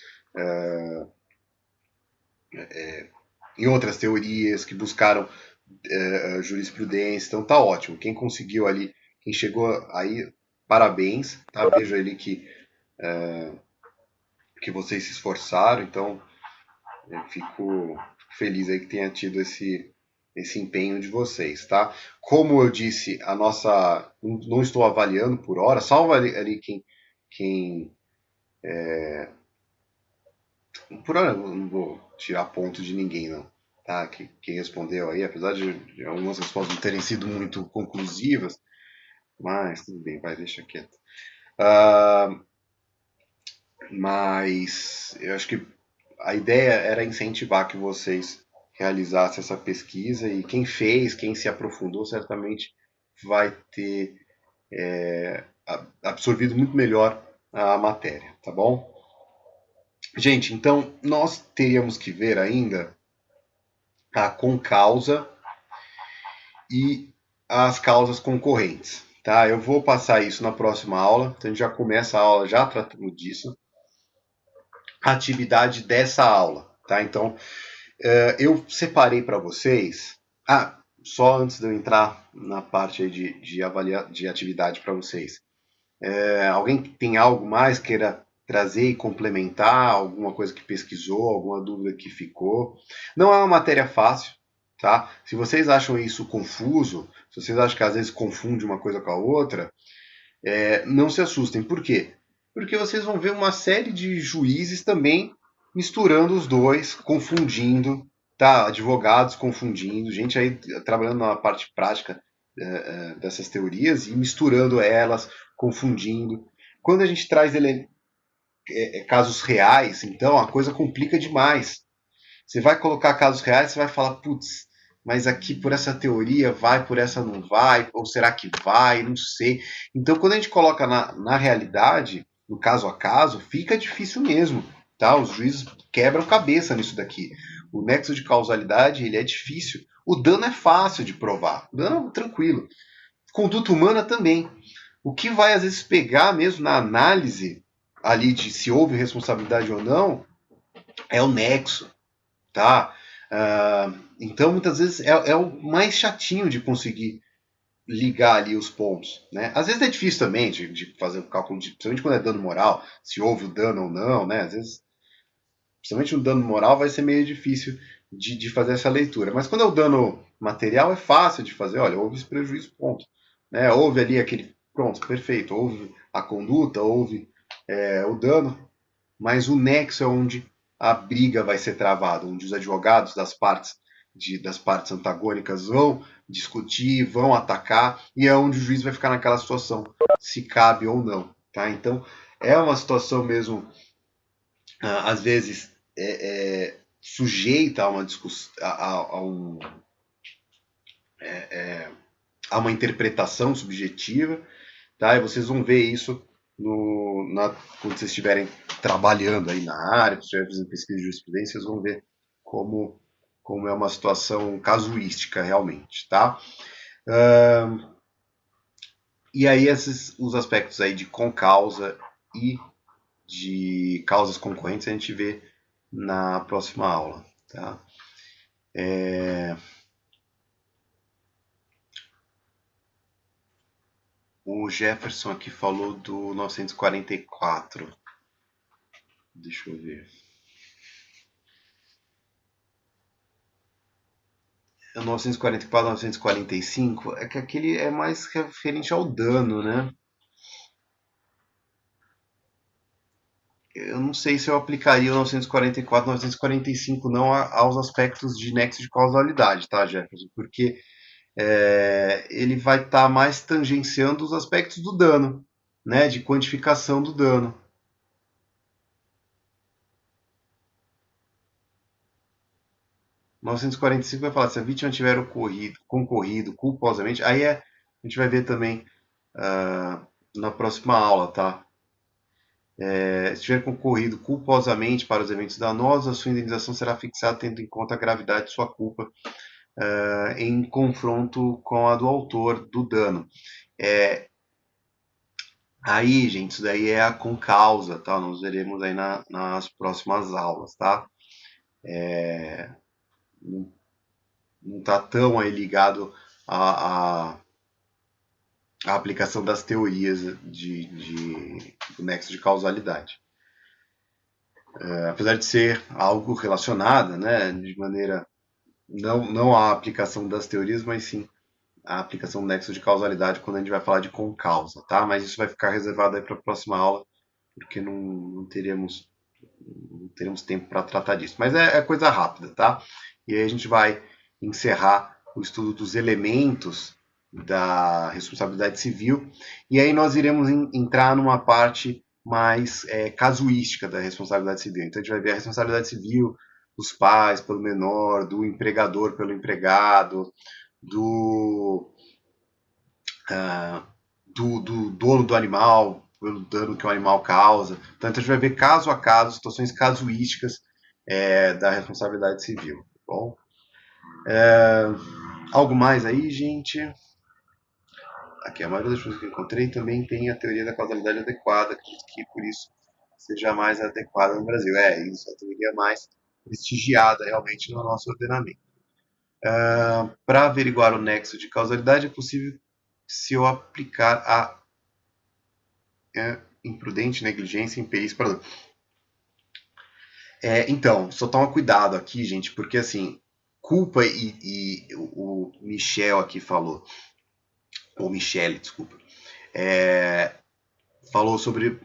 teorias, que buscaram jurisprudência. Então tá ótimo. Quem conseguiu ali, quem chegou aí, parabéns. Tá? Vejo ali que vocês se esforçaram, então eu fico feliz aí que tenha tido esse empenho de vocês, tá? Como eu disse, não estou avaliando por hora, salvo ali quem por hora eu não vou tirar ponto de ninguém, não, tá? Quem respondeu aí, apesar de algumas respostas não terem sido muito conclusivas, mas tudo bem, vai, deixa quieto. Mas eu acho que a ideia era incentivar que vocês realizassem essa pesquisa, e quem fez, quem se aprofundou, certamente vai ter absorvido muito melhor a matéria, tá bom? Gente, então nós teríamos que ver ainda a concausa e as causas concorrentes, tá? Eu vou passar isso na próxima aula, então a gente já começa a aula já tratando disso. A atividade dessa aula, tá? Então, eu separei para vocês. Só antes de eu entrar na parte aí de atividade para vocês. Alguém que tem algo mais queira trazer e complementar, alguma coisa que pesquisou, alguma dúvida que ficou? Não é uma matéria fácil, tá? Se vocês acham isso confuso, se vocês acham que às vezes confunde uma coisa com a outra, não se assustem. Por quê? Porque vocês vão ver uma série de juízes também misturando os dois, confundindo, tá? Advogados confundindo, gente aí trabalhando na parte prática dessas teorias e misturando elas, confundindo. Quando a gente traz casos reais, então a coisa complica demais. Você vai colocar casos reais, você vai falar, putz, mas aqui por essa teoria vai, por essa não vai, ou será que vai, não sei. Então, quando a gente coloca na realidade, no caso a caso, fica difícil mesmo, tá? Os juízes quebram cabeça nisso daqui. O nexo de causalidade, ele é difícil. O dano é fácil de provar, o dano é tranquilo. Conduta humana também. O que vai, às vezes, pegar mesmo na análise ali de se houve responsabilidade ou não, é o nexo, tá? Então, muitas vezes, é o mais chatinho de conseguir ligar ali os pontos, né? Às vezes é difícil também de fazer o cálculo, principalmente quando é dano moral, se houve o dano ou não, né? Às vezes, principalmente o dano moral, vai ser meio difícil de fazer essa leitura. Mas quando é o dano material, é fácil de fazer. Olha, houve esse prejuízo, ponto. Né? Houve ali aquele... Pronto, perfeito. Houve a conduta, houve o dano, mas o nexo é onde a briga vai ser travada, onde os advogados das partes antagônicas vão discutir, vão atacar, e é onde o juiz vai ficar naquela situação, se cabe ou não. Tá? Então, é uma situação mesmo, às vezes, sujeita a uma discussão, a uma interpretação subjetiva, tá? E vocês vão ver isso quando vocês estiverem trabalhando aí na área, estiverem fazendo pesquisa de jurisprudência, vocês vão ver como é uma situação casuística realmente, tá? E aí os aspectos aí de concausa e de causas concorrentes a gente vê na próxima aula, tá? O Jefferson aqui falou do 944. Deixa eu ver. O 944, 945, é que aquele é mais referente ao dano, né? Eu não sei se eu aplicaria o 944, 945 não aos aspectos de nexo de causalidade, tá, Jefferson? Porque ele vai estar mais tangenciando os aspectos do dano, né? De quantificação do dano. O 945 vai falar, se a vítima tiver concorrido culposamente, aí a gente vai ver também na próxima aula, tá? Se tiver concorrido culposamente para os eventos danosos, a sua indenização será fixada tendo em conta a gravidade de sua culpa em confronto com a do autor do dano. Aí, gente, isso daí é a concausa, tá? Nós veremos aí nas próximas aulas, tá? Não está tão aí ligado à aplicação das teorias do nexo de causalidade. Apesar de ser algo relacionado, né, de maneira não à aplicação das teorias, mas sim à aplicação do nexo de causalidade quando a gente vai falar de concausa, tá? Mas isso vai ficar reservado aí para a próxima aula, porque não teremos tempo para tratar disso. Mas é coisa rápida, tá? E aí a gente vai encerrar o estudo dos elementos da responsabilidade civil, e aí nós iremos entrar numa parte mais casuística da responsabilidade civil. Então a gente vai ver a responsabilidade civil dos pais pelo menor, do empregador pelo empregado, do dono do animal, pelo dano que o animal causa. Portanto, a gente vai ver caso a caso, situações casuísticas da responsabilidade civil. Tá bom? Algo mais aí, gente? Aqui, a maioria das coisas que eu encontrei também tem a teoria da causalidade adequada, que por isso seja mais adequada no Brasil. Isso, a teoria mais prestigiada realmente no nosso ordenamento. Para averiguar o nexo de causalidade, é possível se eu aplicar a imprudente, negligência, imperícia. Então, só toma cuidado aqui, gente, porque assim, culpa e o Michel aqui falou, ou Michele, desculpa, falou sobre.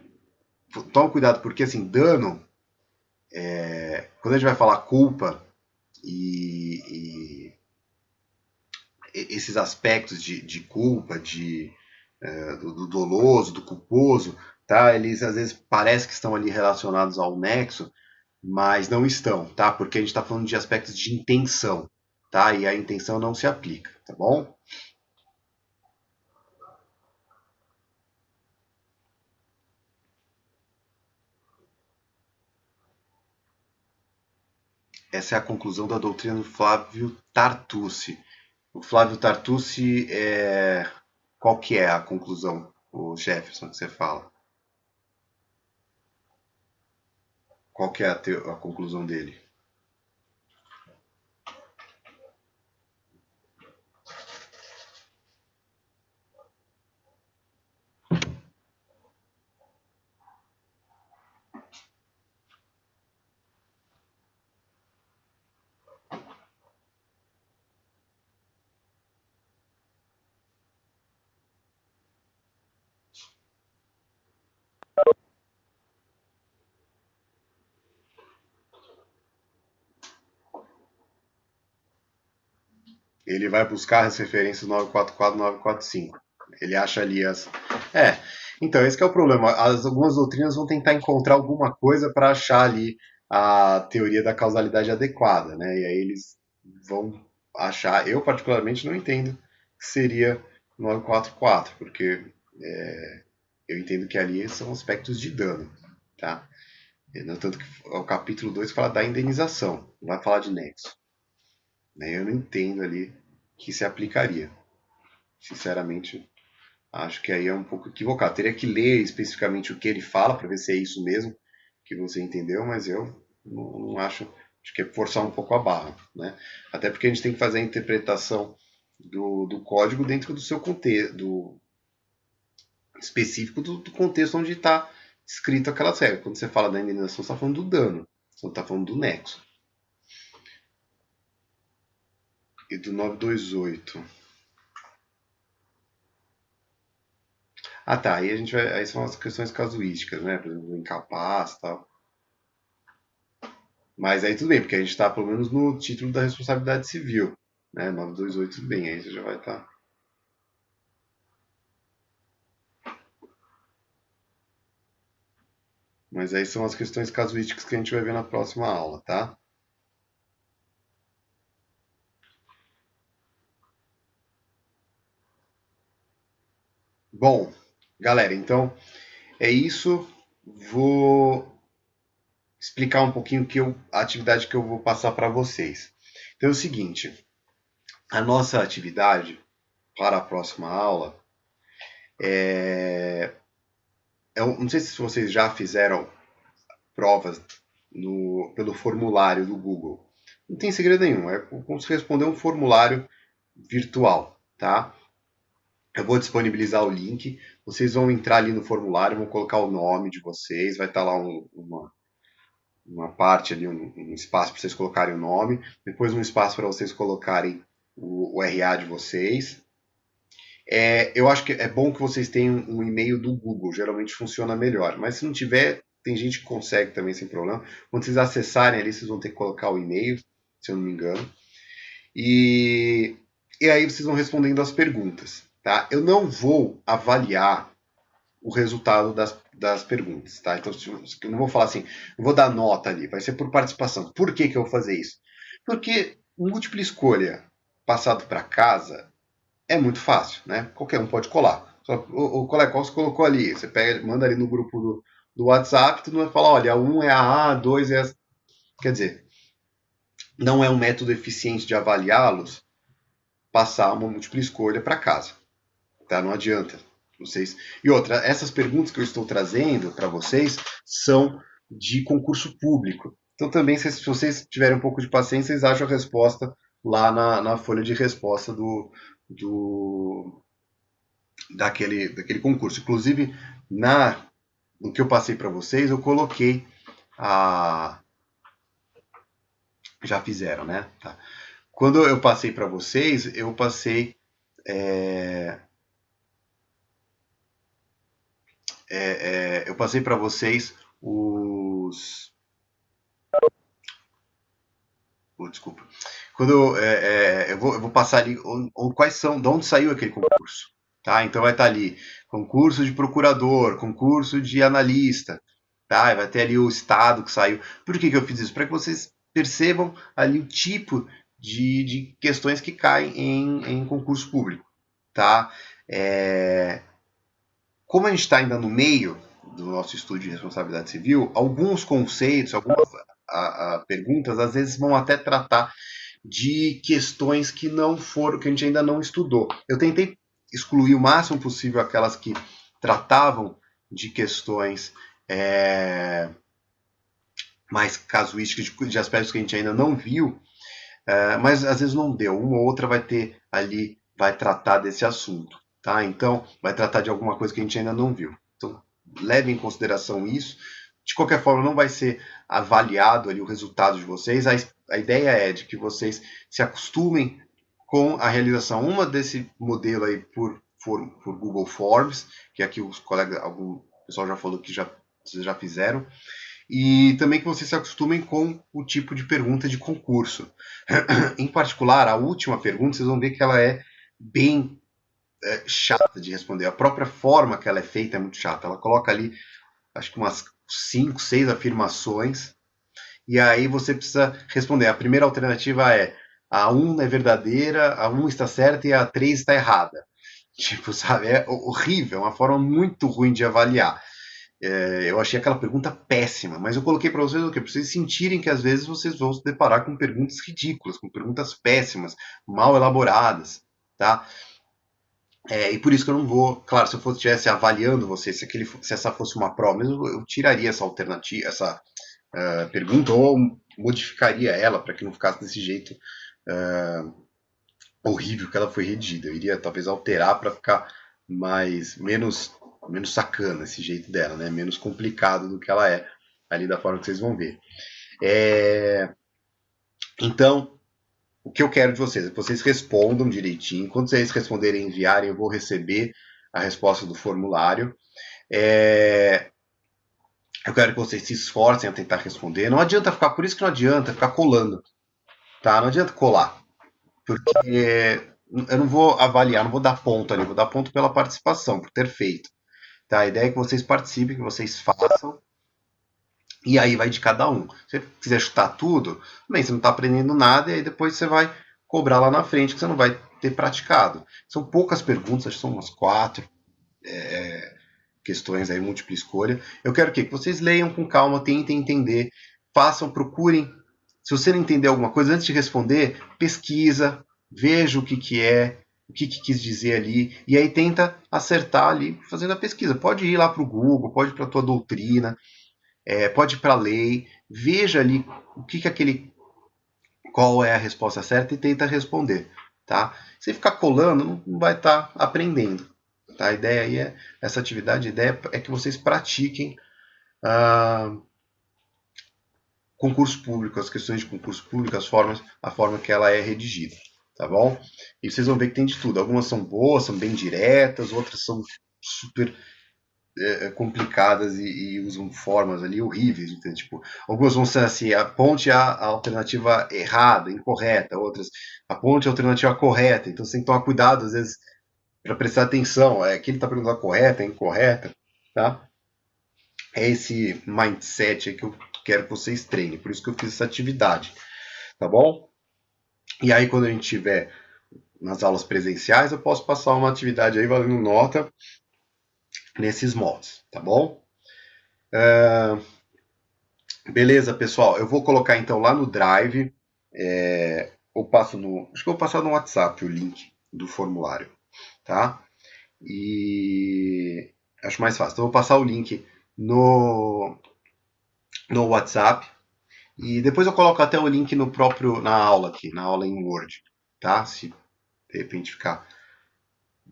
Toma cuidado, porque assim, dano, quando a gente vai falar culpa e esses aspectos de culpa, do doloso, do culposo, tá? Eles às vezes parece que estão ali relacionados ao nexo, mas não estão, tá? Porque a gente está falando de aspectos de intenção, tá? E a intenção não se aplica, tá bom? Essa é a conclusão da doutrina do Flávio Tartucci. O Flávio Tartucci, qual que é a conclusão, o Jefferson, que você fala? Qual que é a conclusão dele? Ele vai buscar as referências 944 e 945. Ele acha ali as. Então, esse que é o problema. Algumas doutrinas vão tentar encontrar alguma coisa para achar ali a teoria da causalidade adequada, né? E aí eles vão achar. Eu, particularmente, não entendo que seria 944, porque eu entendo que ali são aspectos de dano, tá? No tanto que o capítulo 2 fala da indenização, não vai falar de nexo. Eu não entendo ali que se aplicaria. Sinceramente, acho que aí é um pouco equivocado. Teria que ler especificamente o que ele fala para ver se é isso mesmo que você entendeu, mas eu não acho. Acho que é forçar um pouco a barra, né? Até porque a gente tem que fazer a interpretação do código dentro do seu contexto, específico do contexto onde está escrito aquela regra. Quando você fala da indenização, você está falando do dano, você não está falando do nexo. E do 928. Tá. Aí são as questões casuísticas, né? Por exemplo, incapaz e tal. Mas aí tudo bem, porque a gente está pelo menos no título da responsabilidade civil, né? 928, tudo bem, aí você já vai estar. Mas aí são as questões casuísticas que a gente vai ver na próxima aula, tá? Bom, galera, então é isso. vou explicar um pouquinho a atividade que eu vou passar para vocês. Então é o seguinte, a nossa atividade para a próxima aula não sei se vocês já fizeram provas pelo formulário do Google. Não tem segredo nenhum, é como se responder um formulário virtual, tá? Eu vou disponibilizar o link, vocês vão entrar ali no formulário, vão colocar o nome de vocês, vai estar lá uma parte ali, um espaço para vocês colocarem o nome, depois um espaço para vocês colocarem o RA de vocês. Eu acho que é bom que vocês tenham um e-mail do Google, geralmente funciona melhor, mas se não tiver, tem gente que consegue também sem problema. Quando vocês acessarem ali, vocês vão ter que colocar o e-mail, se eu não me engano, e aí vocês vão respondendo as perguntas. Tá? Eu não vou avaliar o resultado das perguntas, tá? Então, eu não vou falar assim, eu vou dar nota ali, vai ser por participação. Por que eu vou fazer isso? Porque múltipla escolha passado para casa é muito fácil, né? Qualquer um pode colar. O colega, qual você colocou ali? Você pega, manda ali no grupo do WhatsApp, tu não vai falar, olha, 1 é a A, 2 é a... Quer dizer, não é um método eficiente de avaliá-los passar uma múltipla escolha para casa. Tá? Não adianta. Vocês... E outra, essas perguntas que eu estou trazendo para vocês são de concurso público. Então também, se vocês tiverem um pouco de paciência, vocês acham a resposta lá na folha de resposta daquele concurso. Inclusive, no que eu passei para vocês, eu coloquei já fizeram, né? Tá. Quando eu passei para vocês, eu passei eu passei para vocês desculpa. Quando eu vou passar ali quais são, de onde saiu aquele concurso, tá? Então vai estar ali concurso de procurador, concurso de analista, tá? Vai ter ali o estado que saiu. Por que eu fiz isso? Para que vocês percebam ali o tipo de questões que caem em concurso público, tá? Como a gente está ainda no meio do nosso estudo de responsabilidade civil, alguns conceitos, algumas perguntas, às vezes vão até tratar de questões que não foram, que a gente ainda não estudou. Eu tentei excluir o máximo possível aquelas que tratavam de questões mais casuísticas, de aspectos que a gente ainda não viu, mas às vezes não deu. Uma ou outra vai ter ali, vai tratar desse assunto. Tá? Então, vai tratar de alguma coisa que a gente ainda não viu. Então, leve em consideração isso. De qualquer forma, não vai ser avaliado ali o resultado de vocês. A ideia é de que vocês se acostumem com a realização desse modelo aí por Google Forms, que aqui os colegas, algum pessoal já falou que vocês já fizeram. E também que vocês se acostumem com o tipo de pergunta de concurso. Em particular, a última pergunta, vocês vão ver que ela é bem chata de responder. A própria forma que ela é feita é muito chata. Ela coloca ali, acho que umas 5, 6 afirmações, e aí você precisa responder. A primeira alternativa é a 1 é verdadeira, a 1 está certa e a 3 está errada. Tipo, sabe, é horrível, é uma forma muito ruim de avaliar. Eu achei aquela pergunta péssima, mas eu coloquei para vocês o quê? Para vocês sentirem que às vezes vocês vão se deparar com perguntas ridículas, com perguntas péssimas, mal elaboradas, tá? E por isso que eu não vou, claro, se eu estivesse avaliando você, se essa fosse uma prova, mesmo eu tiraria essa alternativa, essa pergunta, ou modificaria ela para que não ficasse desse jeito horrível que ela foi redigida. Eu iria talvez alterar para ficar menos sacana esse jeito dela, né? Menos complicado do que ela é ali da forma que vocês vão ver. Então, o que eu quero de vocês é que vocês respondam direitinho. Quando vocês responderem e enviarem, eu vou receber a resposta do formulário. Eu quero que vocês se esforcem a tentar responder. Não adianta ficar, por isso que não adianta ficar colando, tá? Não adianta colar, porque eu não vou avaliar, não vou dar ponto ali, vou dar ponto pela participação, por ter feito. Tá? A ideia é que vocês participem, que vocês façam, e aí vai de cada um. Se você quiser chutar tudo, também você não está aprendendo nada, e aí depois você vai cobrar lá na frente, que você não vai ter praticado. São poucas perguntas, acho que são umas 4. questões aí, múltipla escolha. Eu quero que vocês leiam com calma, tentem entender, façam, procurem. Se você não entender alguma coisa, antes de responder, pesquisa, veja o que é, o que quis dizer ali, e aí tenta acertar ali fazendo a pesquisa. Pode ir lá para o Google, pode ir para a tua doutrina, pode ir para a lei, veja ali o que qual é a resposta certa e tenta responder, tá? Se ficar colando, não vai estar aprendendo. Tá? A ideia aí essa atividade, a ideia é que vocês pratiquem concurso público, as questões de concurso público, a forma que ela é redigida, tá bom? E vocês vão ver que tem de tudo. Algumas são boas, são bem diretas, outras são super complicadas e usam formas ali horríveis, então, tipo, algumas vão ser assim, aponte a alternativa errada, incorreta, outras aponte a alternativa correta, então você tem que tomar cuidado às vezes para prestar atenção, que ele está perguntando correta, incorreta, tá? É esse mindset que eu quero que vocês treinem, por isso que eu fiz essa atividade, tá bom? E aí quando a gente tiver nas aulas presenciais, eu posso passar uma atividade aí valendo nota nesses moldes, tá bom? Beleza, pessoal. Eu vou colocar então lá no Drive, acho que eu vou passar no WhatsApp o link do formulário, tá? E acho mais fácil. Então eu vou passar o link no WhatsApp e depois eu coloco até o link na aula aqui, na aula em Word, tá? Se de repente ficar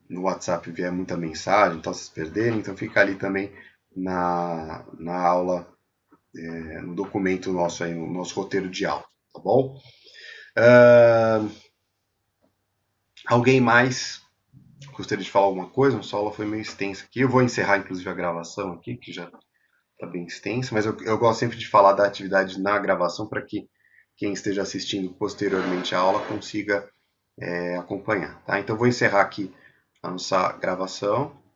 no WhatsApp vier muita mensagem, então vocês perderem, então fica ali também na aula, no documento nosso aí, no nosso roteiro de aula, tá bom? Alguém mais gostaria de falar alguma coisa? Nossa aula foi meio extensa aqui. Eu vou encerrar inclusive a gravação aqui, que já está bem extensa, mas eu gosto sempre de falar da atividade na gravação para que quem esteja assistindo posteriormente a aula consiga acompanhar, tá? Então eu vou encerrar aqui a nossa gravação